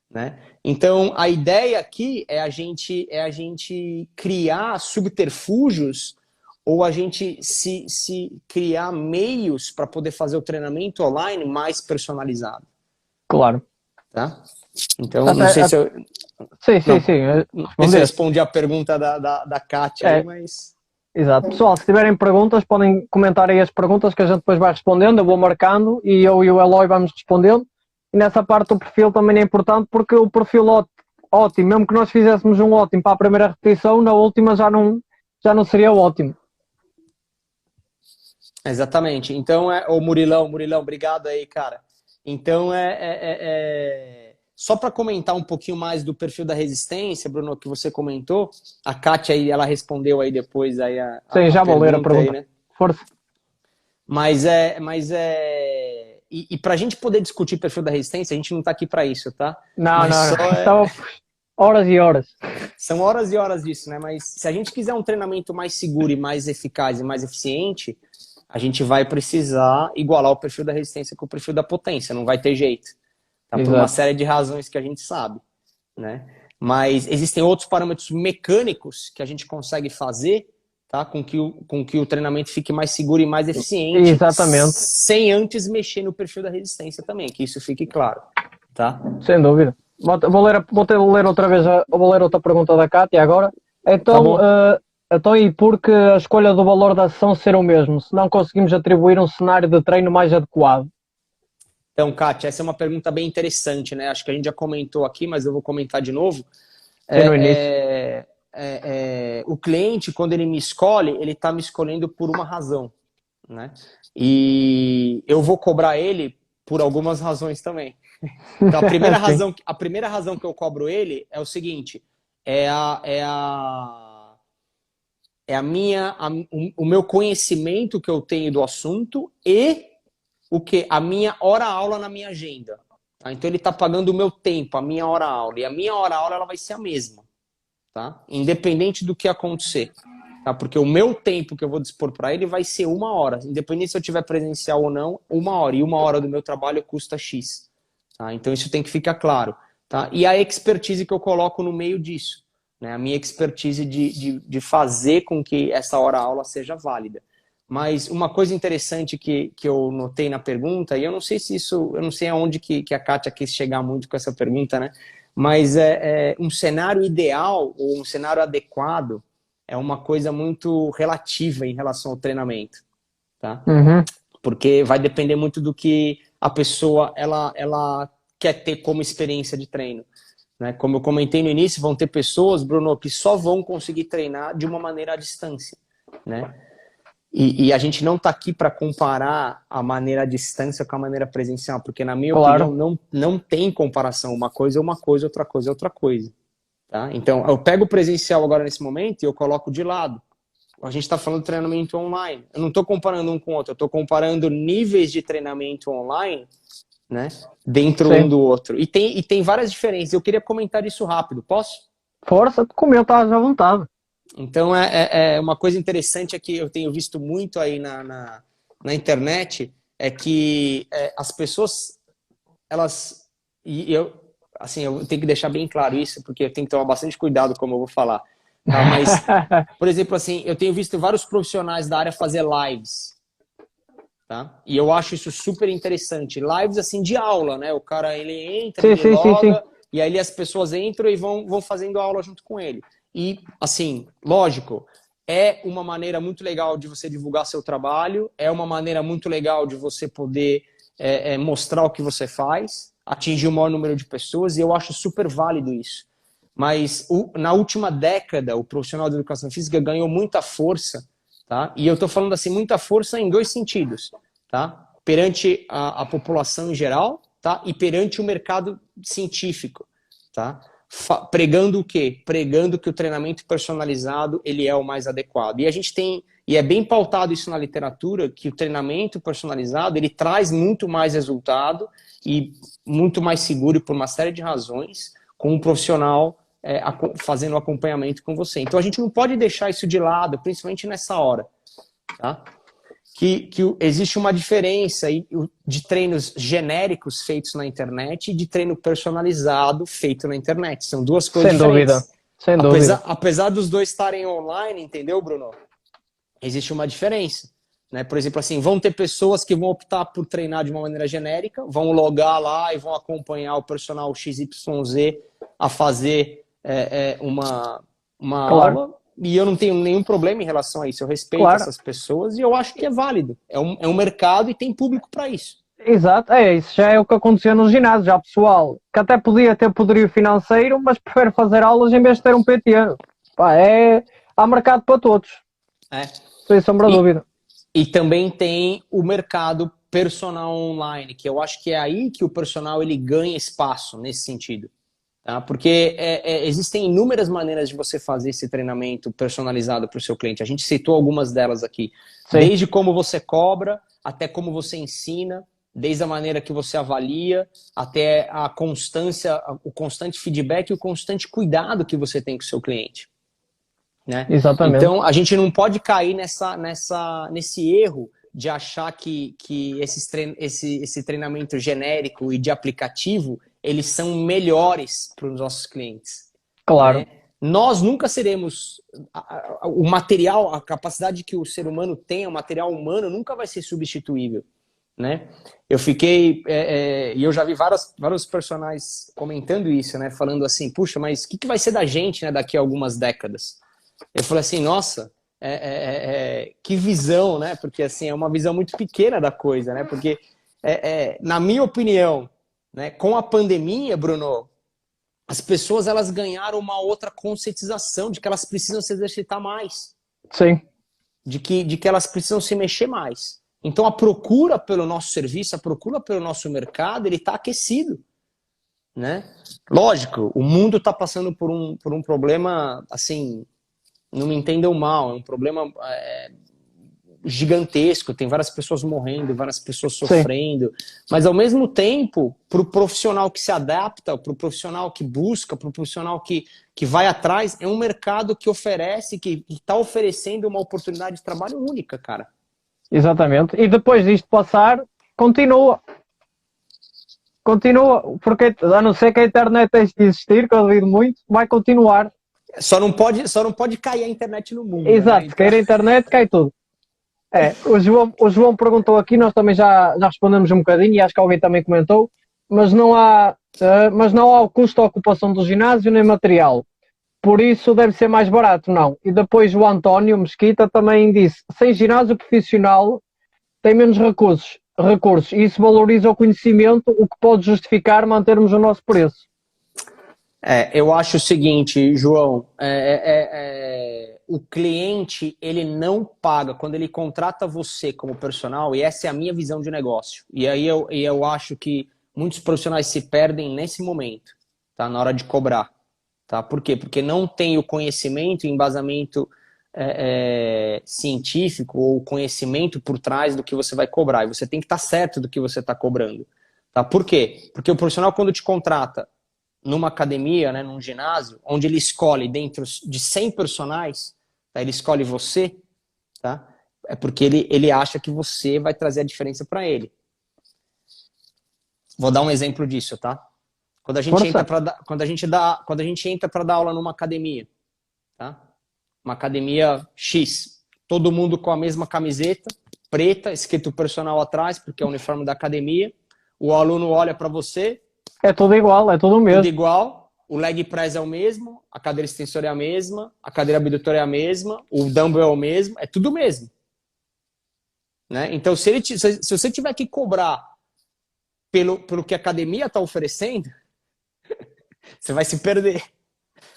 né? Então, a ideia aqui é a gente criar subterfúgios ou a gente se criar meios para poder fazer o treinamento online mais personalizado. Claro. Tá? Então, não sei se eu... Sim. Não sei se eu respondi a pergunta da Kátia aí, mas... Exato. Pessoal, se tiverem perguntas, podem comentar aí as perguntas que a gente depois vai respondendo, eu vou marcando e eu e o Eloy vamos respondendo. E nessa parte do perfil também é importante porque o perfil ótimo, mesmo que nós fizéssemos um ótimo para a primeira repetição, na última já não seria ótimo. Exatamente. Então, o Murilão, obrigado aí, cara. Então, só para comentar um pouquinho mais do perfil da resistência, Bruno, que você comentou, a Kátia aí, ela respondeu aí depois aí Sim, já vou ler a pergunta. Aí, né? Força. Mas e para a gente poder discutir perfil da resistência, a gente não está aqui para isso, tá? Não. Horas e horas. São horas e horas disso, né? Mas se a gente quiser um treinamento mais seguro e mais eficaz e mais eficiente, a gente vai precisar igualar o perfil da resistência com o perfil da potência, não vai ter jeito. Tá? Por uma série de razões que a gente sabe, né? Mas existem outros parâmetros mecânicos que a gente consegue fazer, tá? com que o treinamento fique mais seguro e mais eficiente. Exatamente. Sem antes mexer no perfil da resistência também, que isso fique claro. Tá? Sem dúvida. Vou ler outra vez, vou ler outra pergunta da Kátia agora. Então, então, e por que a escolha do valor da sessão ser o mesmo, se não conseguimos atribuir um cenário de treino mais adequado? Então, Kátia, essa é uma pergunta bem interessante, né? Acho que a gente já comentou aqui, mas eu vou comentar de novo. No início. O cliente, quando ele me escolhe, ele está me escolhendo por uma razão, né? E eu vou cobrar ele por algumas razões também. Então, a primeira razão que eu cobro ele é o seguinte: o meu conhecimento que eu tenho do assunto e a minha hora-aula na minha agenda. Tá? Então ele está pagando o meu tempo, a minha hora-aula. E a minha hora-aula ela vai ser a mesma. Tá? Independente do que acontecer. Tá? Porque o meu tempo que eu vou dispor para ele vai ser 1 hora. Independente se eu tiver presencial ou não, 1 hora. E 1 hora do meu trabalho custa X. Tá? Então isso tem que ficar claro. Tá? E a expertise que eu coloco no meio disso. Né? A minha expertise de fazer com que essa hora-aula seja válida. Mas uma coisa interessante que eu notei na pergunta, e eu não sei se isso, eu não sei aonde que a Kátia quis chegar muito com essa pergunta, né? Mas um cenário ideal ou um cenário adequado é uma coisa muito relativa em relação ao treinamento, tá? Uhum. Porque vai depender muito do que a pessoa ela quer ter como experiência de treino. Né? Como eu comentei no início, vão ter pessoas, Bruno, que só vão conseguir treinar de uma maneira à distância, né? E a gente não está aqui para comparar a maneira à distância com a maneira presencial, porque na minha opinião não tem comparação. Uma coisa é uma coisa, outra coisa é outra coisa. Tá? Então, eu pego o presencial agora nesse momento e eu coloco de lado. A gente está falando de treinamento online. Eu não estou comparando um com o outro, eu estou comparando níveis de treinamento online, né, dentro um do outro. E tem várias diferenças. Eu queria comentar isso rápido, posso? Força, comenta à vontade. Então, uma coisa interessante é que eu tenho visto muito aí na internet, é que as pessoas, elas... E eu tenho que deixar bem claro isso, porque eu tenho que tomar bastante cuidado como eu vou falar. Tá? Mas, por exemplo, assim, eu tenho visto vários profissionais da área fazer lives. Tá? E eu acho isso super interessante. Lives, assim, de aula, né? O cara, ele entra, ele loga, e aí as pessoas entram e vão fazendo aula junto com ele. E, assim, lógico, é uma maneira muito legal de você divulgar seu trabalho, é uma maneira muito legal de você poder mostrar o que você faz, atingir o maior número de pessoas, e eu acho super válido isso. Mas na última década, o profissional de educação física ganhou muita força, tá? E eu estou falando assim, muita força em dois sentidos, tá? Perante a população em geral, tá? E perante o mercado científico, tá? pregando o quê? Pregando que o treinamento personalizado ele é o mais adequado. E a gente tem, e é bem pautado isso na literatura, que o treinamento personalizado ele traz muito mais resultado e muito mais seguro por uma série de razões com um profissional fazendo o acompanhamento com você. Então a gente não pode deixar isso de lado, principalmente nessa hora, tá? Que existe uma diferença de treinos genéricos feitos na internet e de treino personalizado feito na internet. São duas coisas diferentes. Sem dúvida. Apesar dos dois estarem online, entendeu, Bruno? Existe uma diferença. Né? Por exemplo, assim, vão ter pessoas que vão optar por treinar de uma maneira genérica, vão logar lá e vão acompanhar o personal XYZ a fazer uma aula. E eu não tenho nenhum problema em relação a isso. Eu respeito essas pessoas e eu acho que é válido. É um mercado e tem público para isso. Exato, isso já é o que acontecia no ginásio. Já pessoal que até podia ter poderio financeiro, mas prefere fazer aulas em vez de ter um PT. Pá, há mercado para todos. Sem sombra de dúvida. E também tem o mercado personal online, que eu acho que é aí que o personal ele ganha espaço nesse sentido. Tá? Porque existem inúmeras maneiras de você fazer esse treinamento personalizado para o seu cliente. A gente citou algumas delas aqui. Sim. Desde como você cobra, até como você ensina, desde a maneira que você avalia, até a constância, o constante feedback e o constante cuidado que você tem com o seu cliente. Né? Exatamente. Então, a gente não pode cair nesse erro de achar que esse treinamento genérico e de aplicativo eles são melhores para os nossos clientes. Claro. Né? Nós nunca seremos... O material, a capacidade que o ser humano tem, o material humano, nunca vai ser substituível. Né? Eu fiquei... E eu já vi vários personagens comentando isso, né? Falando assim, puxa, mas o que vai ser da gente, né, daqui a algumas décadas? Eu falei assim, nossa, que visão, né? Porque assim, é uma visão muito pequena da coisa, né? Porque, na minha opinião, né, com a pandemia, Bruno, as pessoas elas ganharam uma outra conscientização de que elas precisam se exercitar mais. Sim. De que elas precisam se mexer mais. Então a procura pelo nosso serviço, a procura pelo nosso mercado, ele está aquecido. Né? Lógico, o mundo está passando por um problema, assim, não me entendam mal, é um problema gigantesco, tem várias pessoas morrendo, várias pessoas sofrendo, sim, mas ao mesmo tempo, para o profissional que se adapta, para o profissional que busca, para o profissional que vai atrás, é um mercado que oferece, que está oferecendo uma oportunidade de trabalho única, cara. Exatamente, e depois disto passar, continua, porque a não ser que a internet deixe de existir, que eu duvido muito, vai continuar. Só não pode cair a internet no mundo. Exato, né? Se cair a internet, cai tudo. O João perguntou aqui, nós também já respondemos um bocadinho, e acho que alguém também comentou, mas não há o custo de ocupação do ginásio nem material. Por isso deve ser mais barato, não. E depois o António Mesquita também disse, sem ginásio profissional tem menos recursos, e isso valoriza o conhecimento, o que pode justificar mantermos o nosso preço. Eu acho o seguinte, João, o cliente, ele não paga, quando ele contrata você como personal, e essa é a minha visão de negócio, e aí eu acho que muitos profissionais se perdem nesse momento, tá? Na hora de cobrar. Tá? Por quê? Porque não tem o conhecimento, embasamento científico ou conhecimento por trás do que você vai cobrar, e você tem que estar certo do que você está cobrando. Tá? Por quê? Porque o profissional, quando te contrata numa academia, né, num ginásio, onde ele escolhe dentro de 100 personagens, tá, ele escolhe você, tá? É porque ele acha que você vai trazer a diferença para ele. Vou dar um exemplo disso, tá? Quando a gente entra para dar aula numa academia, tá? Uma academia X, todo mundo com a mesma camiseta preta, escrito personal atrás, porque é o uniforme da academia. O aluno olha para você. É tudo igual, é tudo o mesmo. Tudo igual, o leg press é o mesmo, a cadeira extensora é a mesma, a cadeira abdutora é a mesma, o dumbbell é o mesmo, é tudo o mesmo. Né? Então, se você tiver que cobrar pelo que a academia está oferecendo, você vai se perder.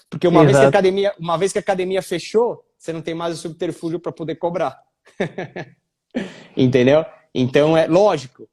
Porque uma vez que a academia fechou, você não tem mais o subterfúgio para poder cobrar. Entendeu? Então, é lógico.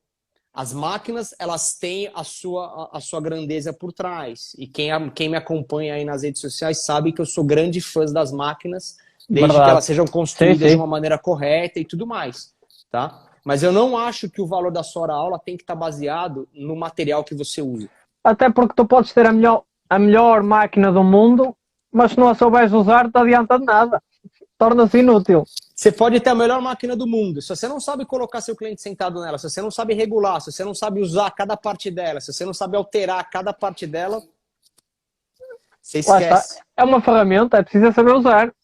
As máquinas, elas têm a sua grandeza por trás. E quem me acompanha aí nas redes sociais sabe que eu sou grande fã das máquinas, desde que Verdade. elas sejam Sim, construídas de sim. uma maneira correta e tudo mais, tá? Mas eu não acho que o valor da sua hora-aula tem que estar baseado no material que você usa. Até porque tu podes ter a melhor máquina do mundo, mas se não a souberes usar, não te adianta de nada. Torna-se inútil. Você pode ter a melhor máquina do mundo. Se você não sabe colocar seu cliente sentado nela, se você não sabe regular, se você não sabe usar cada parte dela, se você não sabe alterar cada parte dela, você Lá está. esquece. É uma ferramenta, é preciso saber usar.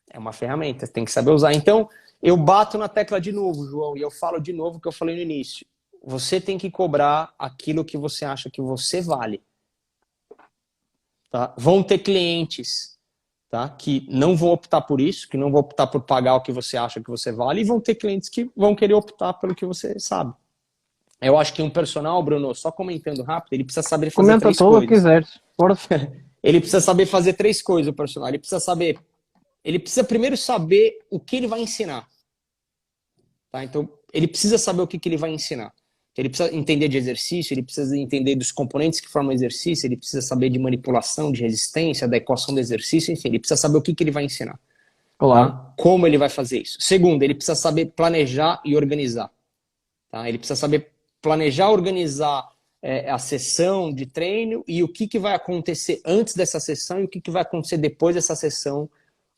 É uma ferramenta, tem que saber usar. Então, eu bato na tecla de novo, João, e eu falo de novo o que eu falei no início. Você tem que cobrar aquilo que você acha que você vale. Tá? Vão ter clientes, tá, que não vão optar por isso, que não vão optar por pagar o que você acha que você vale, e vão ter clientes que vão querer optar pelo que você sabe. Eu acho que um personal, Bruno, só comentando rápido, ele precisa saber fazer Comenta três tudo o que coisas. quiseres. Força. Ele precisa saber fazer três coisas, o personal. Ele precisa primeiro saber o que ele vai ensinar. Tá? Então, ele precisa saber o que ele vai ensinar. Ele precisa entender de exercício, ele precisa entender dos componentes que formam o exercício, ele precisa saber de manipulação, de resistência, da equação do exercício, enfim, ele precisa saber o que ele vai ensinar. Claro. Tá? Como ele vai fazer isso. Segundo, ele precisa saber planejar e organizar. Tá? Ele precisa saber planejar, organizar a sessão de treino e o que vai acontecer antes dessa sessão e o que vai acontecer depois dessa sessão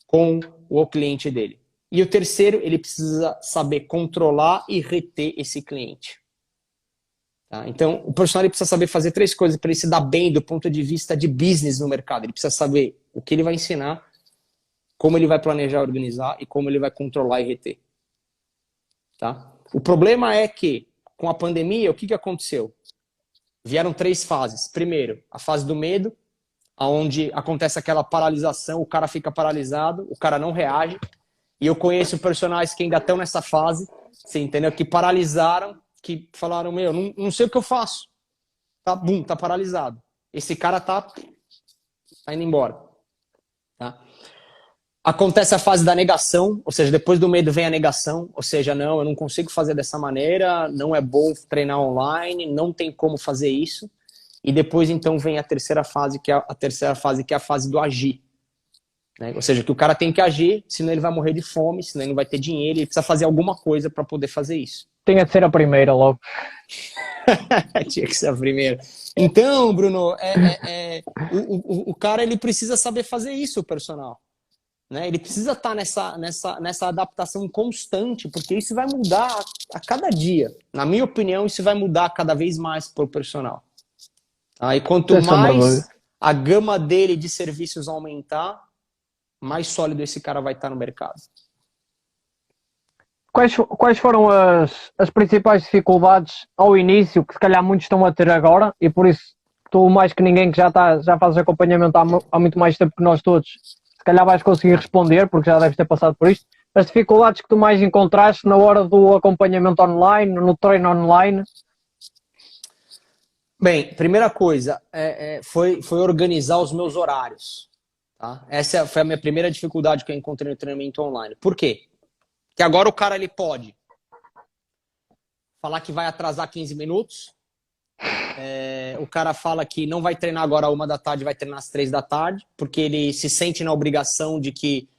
com o cliente dele. E o terceiro, ele precisa saber controlar e reter esse cliente. Tá? Então, o personal precisa saber fazer três coisas para ele se dar bem do ponto de vista de business no mercado. Ele precisa saber o que ele vai ensinar, como ele vai planejar, organizar e como ele vai controlar e reter. Tá? O problema é que, com a pandemia, o que aconteceu? Vieram três fases. Primeiro, a fase do medo, onde acontece aquela paralisação, o cara fica paralisado, o cara não reage. E eu conheço personagens que ainda estão nessa fase, você entendeu? Que paralisaram, que falaram, meu, não sei o que eu faço. Tá, bum, tá paralisado. Esse cara tá indo embora. Tá? Acontece a fase da negação, ou seja, depois do medo vem a negação, ou seja, não, eu não consigo fazer dessa maneira, não é bom treinar online, não tem como fazer isso. E depois, então, vem a terceira fase, que é a fase do agir. Né? Ou seja, que o cara tem que agir, senão ele vai morrer de fome, senão ele não vai ter dinheiro, ele precisa fazer alguma coisa para poder fazer isso. Tinha de ser a primeira logo. Tinha que ser a primeira. Então, Bruno, o cara ele precisa saber fazer isso, o personal. Né? Ele precisa estar nessa adaptação constante, porque isso vai mudar a cada dia. Na minha opinião, isso vai mudar cada vez mais para o personal. Tá? E quanto mais a gama dele de serviços aumentar, mais sólido esse cara vai estar no mercado. Quais foram as principais dificuldades ao início, que se calhar muitos estão a ter agora, e por isso tu, mais que ninguém que já fazes acompanhamento há muito mais tempo que nós todos, se calhar vais conseguir responder, porque já deves ter passado por isto, as dificuldades que tu mais encontraste na hora do acompanhamento online, no treino online? Bem, primeira coisa, foi organizar os meus horários. Tá? Essa foi a minha primeira dificuldade que eu encontrei no treinamento online. Por quê? Porque agora o cara ele pode falar que vai atrasar 15 minutos, o cara fala que não vai treinar agora às 1 da tarde, vai treinar às 3 da tarde, porque ele se sente na obrigação de que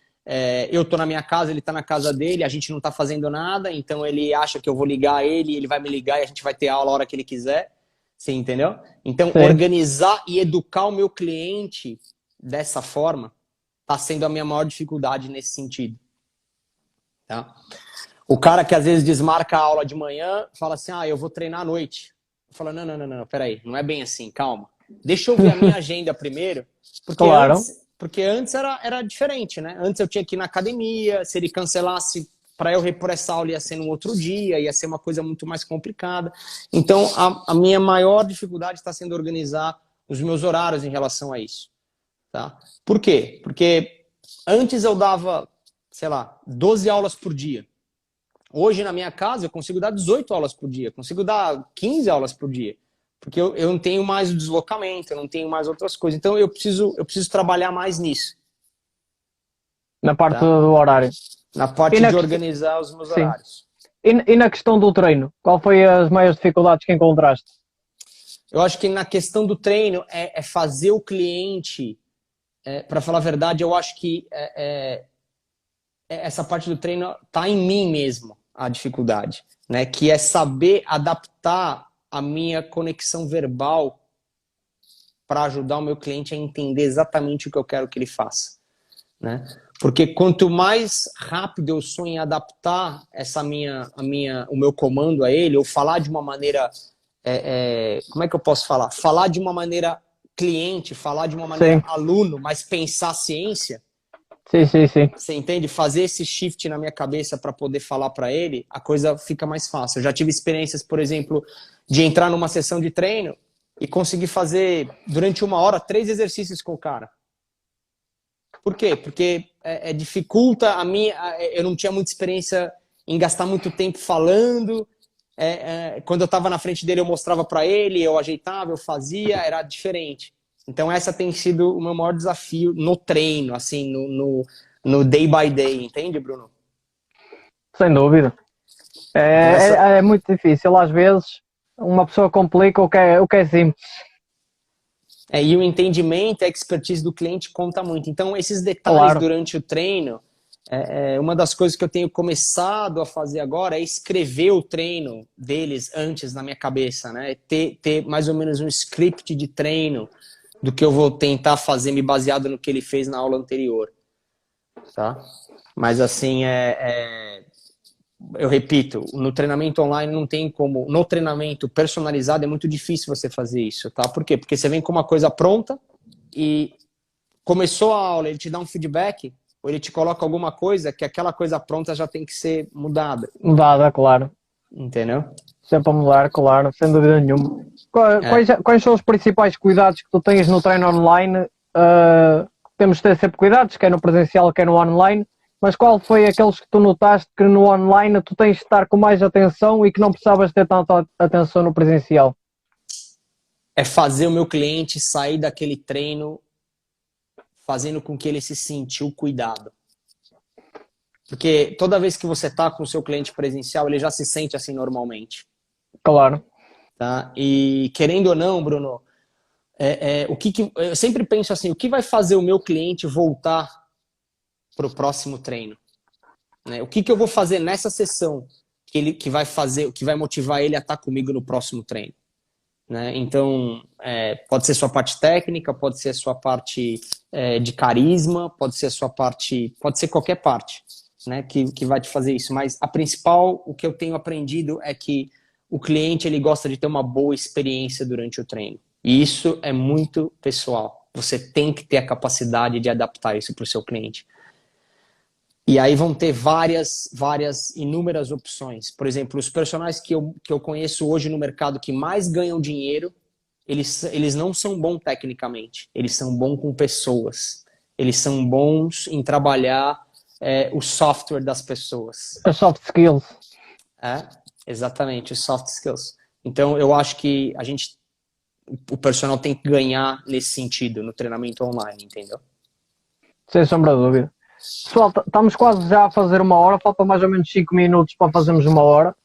eu tô na minha casa, ele tá na casa dele, a gente não tá fazendo nada, então ele acha que eu vou ligar ele vai me ligar e a gente vai ter aula a hora que ele quiser. Você entendeu? Então, Sim. Organizar e educar o meu cliente dessa forma tá sendo a minha maior dificuldade nesse sentido. Tá? O cara que às vezes desmarca a aula de manhã, fala assim, eu vou treinar à noite. Eu falo, não, peraí, não é bem assim, calma. Deixa eu ver a minha agenda primeiro, porque Claro. antes era diferente, né? Antes eu tinha que ir na academia, se ele cancelasse para eu repor essa aula ia ser no outro dia, ia ser uma coisa muito mais complicada. Então, a minha maior dificuldade está sendo organizar os meus horários em relação a isso. Tá? Por quê? Porque antes eu dava, 12 aulas por dia. Hoje, na minha casa, eu consigo dar 18 aulas por dia, consigo dar 15 aulas por dia, porque eu não tenho mais o deslocamento, eu não tenho mais outras coisas. Então, eu preciso trabalhar mais nisso. Na parte do horário. Na parte de organizar os meus horários. E na questão do treino, qual foi as maiores dificuldades que encontraste? Eu acho que na questão do treino é fazer o cliente, para falar a verdade, eu acho que essa parte do treino tá em mim mesmo, a dificuldade, né? Que é saber adaptar a minha conexão verbal para ajudar o meu cliente a entender exatamente o que eu quero que ele faça, né? Porque quanto mais rápido eu sou em adaptar o meu comando a ele, ou falar de uma maneira, como é que eu posso falar? Falar de uma maneira cliente, falar de uma maneira Sim. aluno, mas pensar ciência. Sim. Você entende? Fazer esse shift na minha cabeça para poder falar para ele, a coisa fica mais fácil. Eu já tive experiências, por exemplo, de entrar numa sessão de treino e conseguir fazer, durante 1 hora, 3 exercícios com o cara. Por quê? Porque dificulta a minha... Eu não tinha muita experiência em gastar muito tempo falando. Quando eu estava na frente dele, eu mostrava para ele, eu ajeitava, eu fazia, era diferente. Então, essa tem sido o meu maior desafio no treino, assim, no day by day, entende, Bruno? Sem dúvida. Então, É muito difícil, às vezes, uma pessoa complica o que é simples. E o entendimento, a expertise do cliente conta muito. Então, esses detalhes Claro. durante o treino, uma das coisas que eu tenho começado a fazer agora é escrever o treino deles antes na minha cabeça, né? Ter mais ou menos um script de treino do que eu vou tentar fazer me baseado no que ele fez na aula anterior, tá? Mas assim, eu repito, no treinamento online não tem como, no treinamento personalizado é muito difícil você fazer isso, tá? Por quê? Porque você vem com uma coisa pronta e começou a aula, ele te dá um feedback ou ele te coloca alguma coisa que aquela coisa pronta já tem que ser mudada. Mudada, claro. Entendeu? Sempre a mudar, claro, sem dúvida nenhuma. Quais são os principais cuidados que tu tens no treino online? Temos de ter sempre cuidados, quer no presencial, quer no online, mas qual foi aqueles que tu notaste que no online tu tens de estar com mais atenção e que não precisavas ter tanta atenção no presencial? É fazer o meu cliente sair daquele treino fazendo com que ele se sentiu cuidado. Porque toda vez que você está com o seu cliente presencial, ele já se sente assim normalmente. Claro. Tá? E querendo ou não, Bruno, eu sempre penso assim, o que vai fazer o meu cliente voltar para o próximo treino? Né? O que eu vou fazer nessa sessão que vai motivar ele a estar comigo no próximo treino? Né? Então, pode ser sua parte técnica, pode ser sua parte de carisma, pode ser qualquer parte, né, que vai te fazer isso. Mas a principal, o que eu tenho aprendido é que o cliente ele gosta de ter uma boa experiência durante o treino. E isso é muito pessoal. Você tem que ter a capacidade de adaptar isso para o seu cliente. E aí vão ter inúmeras opções. Por exemplo, os personagens que eu conheço hoje no mercado que mais ganham dinheiro, eles não são bons tecnicamente. Eles são bons com pessoas. Eles são bons em trabalhar o software das pessoas. As soft skills. Exatamente, os soft skills. Então, eu acho que o personal tem que ganhar nesse sentido, no treinamento online, entendeu? Sem sombra de dúvida. Pessoal, estamos quase já a fazer 1 hora, faltam mais ou menos 5 minutos para fazermos 1 hora.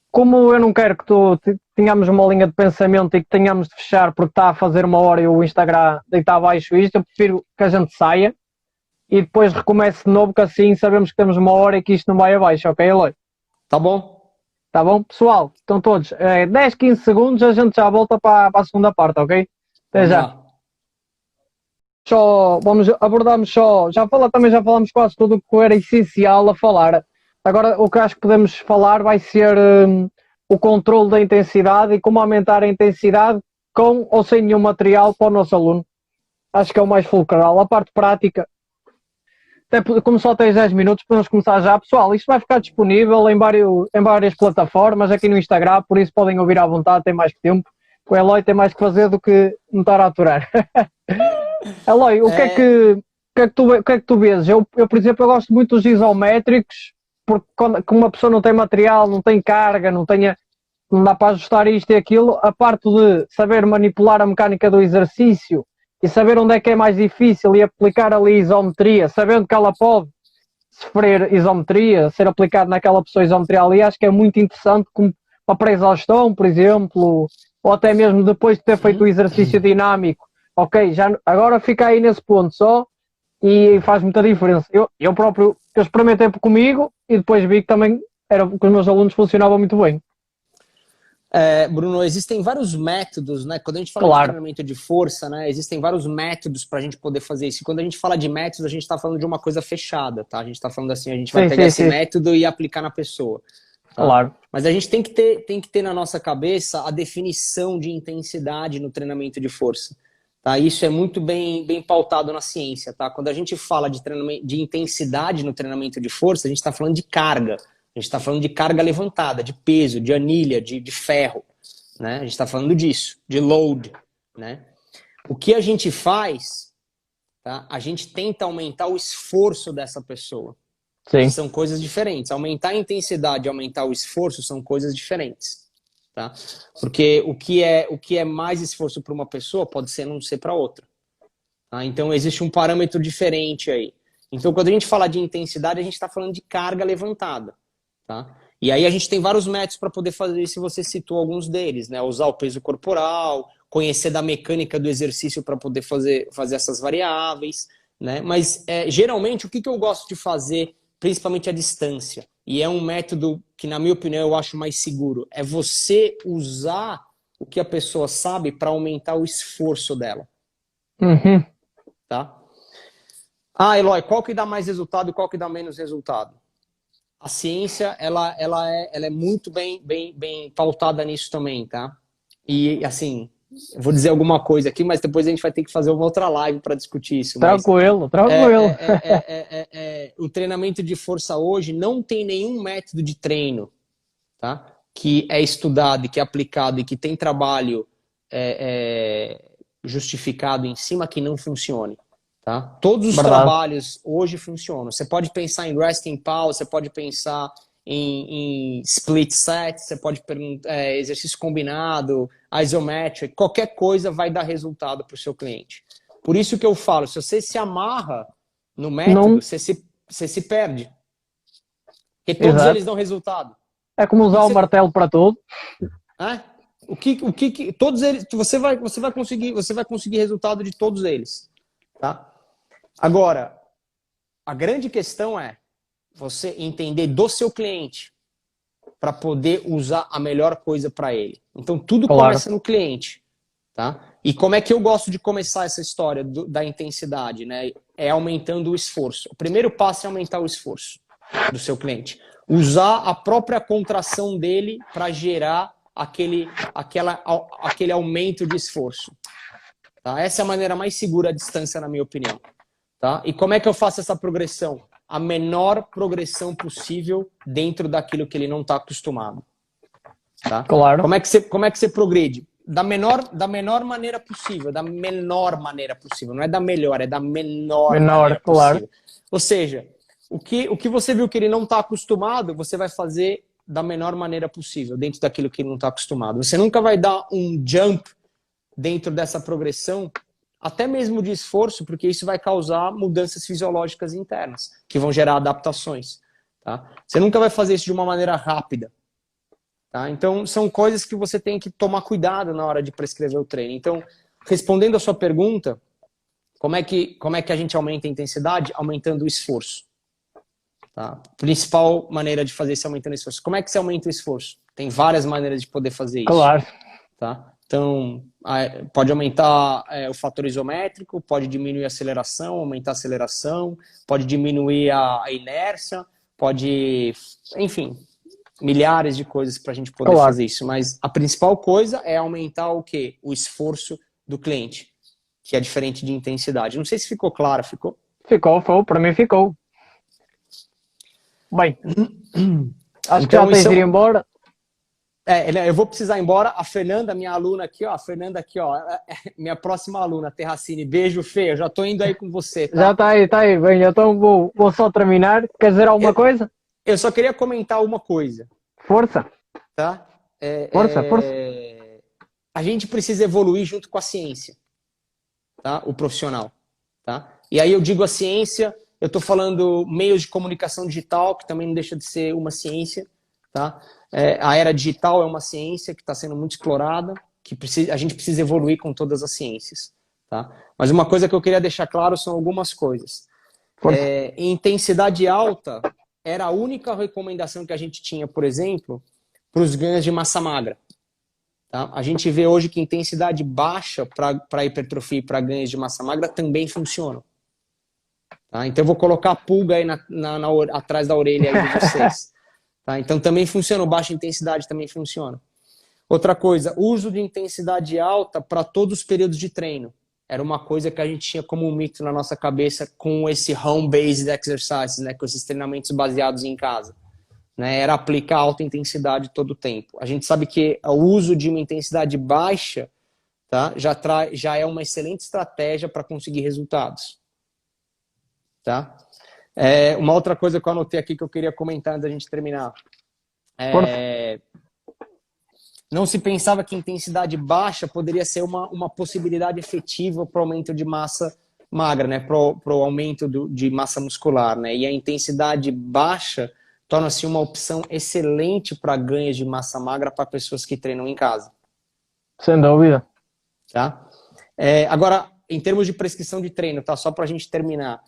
Como eu não quero que tenhamos uma linha de pensamento e que tenhamos de fechar porque está a fazer 1 hora e o Instagram deita abaixo isto, eu prefiro que a gente saia e depois recomece de novo, que assim sabemos que temos 1 hora e que isto não vai abaixo, ok, Eloy? Tá bom? Tá bom? Pessoal, estão todos. 10, 15 segundos, a gente já volta para a segunda parte, ok? Até já. Abordamos só, já falamos quase tudo o que era essencial a falar. Agora o que acho que podemos falar vai ser o controle da intensidade e como aumentar a intensidade com ou sem nenhum material para o nosso aluno. Acho que é o mais fulcral. A parte prática, até como só tens 10 minutos, podemos começar já. Pessoal, isto vai ficar disponível em várias plataformas, aqui no Instagram, por isso podem ouvir à vontade, tem mais tempo. O Eloy tem mais que fazer do que me estar a aturar. Eloy, o que é que tu vês? Eu, por exemplo, eu gosto muito dos isométricos, porque quando uma pessoa não tem material, não tem carga, não dá para ajustar isto e aquilo, a parte de saber manipular a mecânica do exercício e saber onde é que é mais difícil e aplicar ali isometria, sabendo que ela pode sofrer isometria, ser aplicado naquela pessoa isometria ali, acho que é muito interessante como para pré-exaustão, por exemplo, ou até mesmo depois de ter feito o exercício dinâmico. Ok, já, agora fica aí nesse ponto só e faz muita diferença. Eu próprio, eu experimentei comigo e depois vi que também era, que os meus alunos funcionavam muito bem. Bruno, existem vários métodos, né? Quando a gente fala de Claro, treinamento de força, né? Existem vários métodos para a gente poder fazer isso. E quando a gente fala de métodos, a gente está falando de uma coisa fechada, tá? A gente está falando assim, a gente vai sim, pegar sim, esse sim, método e aplicar na pessoa, tá? claro. Mas a gente tem que ter na nossa cabeça a definição de intensidade no treinamento de força, tá? Isso é muito bem pautado na ciência, tá? Quando a gente fala de treinamento, de intensidade no treinamento de força, a gente está falando de carga. A gente está falando de carga levantada, de peso, de anilha, de ferro, né? A gente está falando disso, de load, né? O que a gente faz, tá? A gente tenta aumentar o esforço dessa pessoa. Sim, São coisas diferentes. Aumentar a intensidade e aumentar o esforço são coisas diferentes, tá? Porque o que é mais esforço para uma pessoa pode ser não ser para outra, tá? Então existe um parâmetro diferente aí. Então quando a gente fala de intensidade, a gente está falando de carga levantada, tá? E aí a gente tem vários métodos para poder fazer isso, e você citou alguns deles, né? Usar o peso corporal, conhecer da mecânica do exercício para poder fazer essas variáveis, né? Mas geralmente o que eu gosto de fazer, principalmente a distância, e é um método que, na minha opinião, eu acho mais seguro, é você usar o que a pessoa sabe para aumentar o esforço dela, uhum. tá? Ah, Eloy, qual que dá mais resultado e qual que dá menos resultado? A ciência, ela é muito bem pautada nisso também, tá? E, assim, eu vou dizer alguma coisa aqui, mas depois a gente vai ter que fazer uma outra live para discutir isso. Mas Tranquilo, tranquilo. o treinamento de força hoje não tem nenhum método de treino, tá? Que é estudado e que é aplicado e que tem trabalho justificado em cima que não funcione. Tá? Todos os Verdade. trabalhos hoje funcionam. Você pode pensar em resting pause, você pode pensar em split set, você pode exercício combinado, isometric, qualquer coisa vai dar resultado para o seu cliente. Por isso que eu falo, se você se amarra no método, Não, você se perde. Porque todos eles exato. dão resultado. É como O que usar que o martelo para tudo. é? Todos eles, você vai conseguir resultado de todos eles, tá? Agora, a grande questão é você entender do seu cliente para poder usar a melhor coisa para ele. Então, tudo Claro. começa no cliente, tá? E como é que eu gosto de começar essa história da intensidade, né? É aumentando o esforço. O primeiro passo é aumentar o esforço do seu cliente. Usar a própria contração dele para gerar aquele aumento de esforço. Tá? Essa é a maneira mais segura à distância, na minha opinião. Tá? E como é que eu faço essa progressão? A menor progressão possível dentro daquilo que ele não está acostumado. Tá? Claro. Como é que você progride? Da menor maneira possível, da menor maneira possível. Não é da melhor, é da menor Menor, maneira claro. possível. Ou seja, o que você viu que ele não está acostumado, você vai fazer da menor maneira possível, dentro daquilo que ele não está acostumado. Você nunca vai dar um jump dentro dessa progressão, até mesmo de esforço, porque isso vai causar mudanças fisiológicas internas, que vão gerar adaptações. Tá? Você nunca vai fazer isso de uma maneira rápida. Tá? Então, são coisas que você tem que tomar cuidado na hora de prescrever o treino. Então, respondendo a sua pergunta, como é que a gente aumenta a intensidade? Aumentando o esforço. Tá? Principal maneira de fazer isso é aumentando o esforço. Como é que você aumenta o esforço? Tem várias maneiras de poder fazer isso. Claro. Tá? Então, pode aumentar o fator isométrico, pode diminuir a aceleração, aumentar a aceleração, pode diminuir a inércia, pode, enfim, milhares de coisas para a gente poder Claro. fazer isso. Mas a principal coisa é aumentar o quê? O esforço do cliente, que é diferente de intensidade. Não sei se ficou claro, ficou? Ficou, para mim ficou. Bem, acho que já Então, tens isso de ir embora. eu vou precisar ir embora. A Fernanda, minha aluna aqui, ó. A Fernanda aqui, ó. Minha próxima aluna, Terracine. Beijo, Fê. Eu já tô indo aí com você, Já tá? está aí. Bem, então vou só terminar. Quer dizer alguma Eu, coisa? eu só queria comentar uma coisa, Força, tá? força. A gente precisa evoluir junto com a ciência, tá? O profissional, tá? E aí eu digo a ciência eu estou falando meios de comunicação digital, que também não deixa de ser uma ciência, tá? A era digital é uma ciência que está sendo muito explorada, a gente precisa evoluir com todas as ciências, tá? Mas uma coisa que eu queria deixar claro são algumas coisas. Em intensidade alta, era a única recomendação que a gente tinha, por exemplo, para os ganhos de massa magra. Tá? A gente vê hoje que intensidade baixa para hipertrofia e para ganhos de massa magra também funcionam. Tá? Então eu vou colocar a pulga aí atrás da orelha aí de vocês. Tá? Então também funciona, baixa intensidade também funciona. Outra coisa, uso de intensidade alta para todos os períodos de treino. Era uma coisa que a gente tinha como um mito na nossa cabeça com esse home-based exercises, né? Com esses treinamentos baseados em casa. Né? Era aplicar alta intensidade todo o tempo. A gente sabe que o uso de uma intensidade baixa, tá? Já é uma excelente estratégia para conseguir resultados. Tá? Uma outra coisa que eu anotei aqui que eu queria comentar antes da gente terminar. Não se pensava que intensidade baixa poderia ser uma possibilidade efetiva para o aumento de massa magra, né? Para o aumento de massa muscular. Né? E a intensidade baixa torna-se uma opção excelente para ganhos de massa magra para pessoas que treinam em casa. Sem dúvida. Tá? Agora, em termos de prescrição de treino, tá? Só para a gente terminar.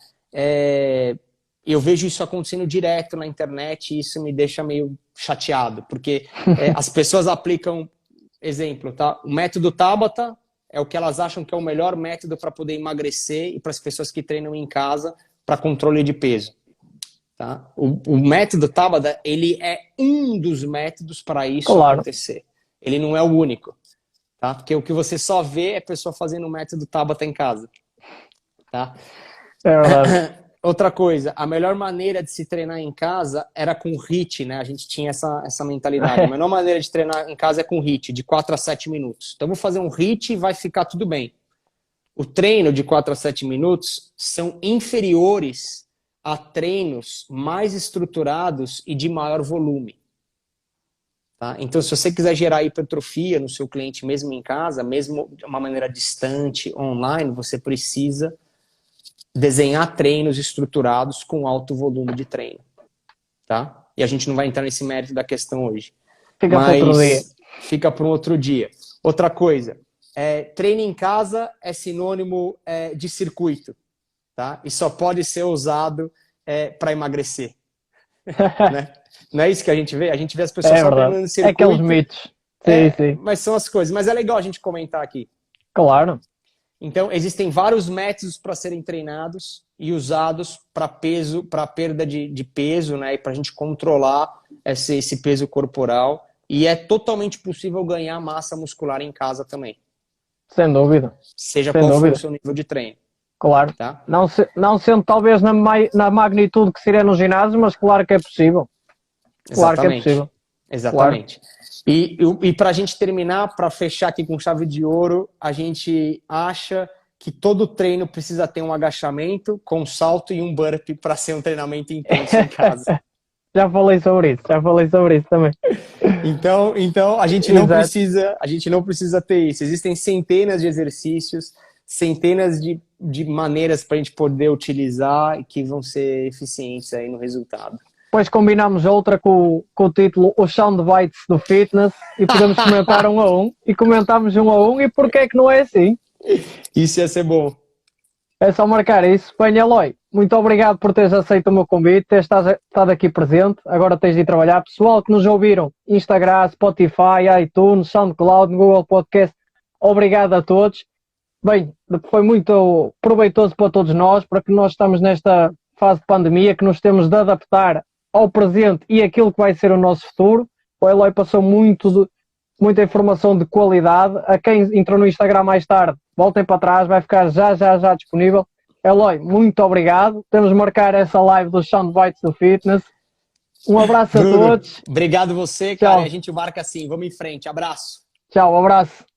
Eu vejo isso acontecendo direto na internet e isso me deixa meio chateado, porque as pessoas aplicam, exemplo, tá? O método Tabata é o que elas acham que é o melhor método para poder emagrecer e para as pessoas que treinam em casa para controle de peso. Tá? O método Tabata, ele é um dos métodos para isso acontecer. Ele não é o único. Tá? Porque o que você só vê é pessoa fazendo o método Tabata em casa. Tá? É verdade. Outra coisa, a melhor maneira de se treinar em casa era com HIIT, né? A gente tinha essa mentalidade. A melhor maneira de treinar em casa é com HIIT, de 4 a 7 minutos. Então, eu vou fazer um HIIT e vai ficar tudo bem. O treino de 4 a 7 minutos são inferiores a treinos mais estruturados e de maior volume. Tá? Então, se você quiser gerar hipertrofia no seu cliente, mesmo em casa, mesmo de uma maneira distante, online, você precisa desenhar treinos estruturados com alto volume de treino. Tá? E a gente não vai entrar nesse mérito da questão hoje. Fica para outro dia. Fica para um outro dia. Outra coisa, treino em casa é sinônimo de circuito. Tá? E só pode ser usado para emagrecer. Né? Não é isso que a gente vê? A gente vê as pessoas só treinando no circuito. É aqueles mitos. Sim. Mas são as coisas. Mas é legal a gente comentar aqui. Claro. Então, existem vários métodos para serem treinados e usados para peso, para perda de peso, né? E para a gente controlar esse peso corporal. E é totalmente possível ganhar massa muscular em casa também. Sem dúvida. Seja qual for o seu nível de treino. Claro. Tá? Não sendo talvez na magnitude que seria no ginásio, mas claro que é possível. Claro que é possível. Exatamente. Claro. E para a gente terminar, para fechar aqui com chave de ouro, a gente acha que todo treino precisa ter um agachamento com salto e um burpee para ser um treinamento intenso em casa. Já falei sobre isso também. Então a gente não precisa ter isso. Existem centenas de exercícios, centenas de maneiras para a gente poder utilizar e que vão ser eficientes aí no resultado. Depois combinamos outra com o título Os Soundbites do Fitness e podemos comentar um a um. E comentamos um a um e porquê é que não é assim? Isso ia ser bom. É só marcar isso. Bem, Eloy, muito obrigado por teres aceito o meu convite, teres estado aqui presente. Agora tens de ir trabalhar. Pessoal que nos ouviram, Instagram, Spotify, iTunes, SoundCloud, Google Podcast, obrigado a todos. Bem, foi muito proveitoso para todos nós, para que nós estamos nesta fase de pandemia, que nos temos de adaptar ao presente e aquilo que vai ser o nosso futuro. O Eloy passou muita informação de qualidade. A quem entrou no Instagram mais tarde, voltem para trás, vai ficar já disponível. Eloy, muito obrigado. Temos de marcar essa live dos Soundbites do Fitness. Um abraço, Bruno, a todos. Obrigado você, cara. A gente marca assim. Vamos em frente. Abraço. Tchau, abraço.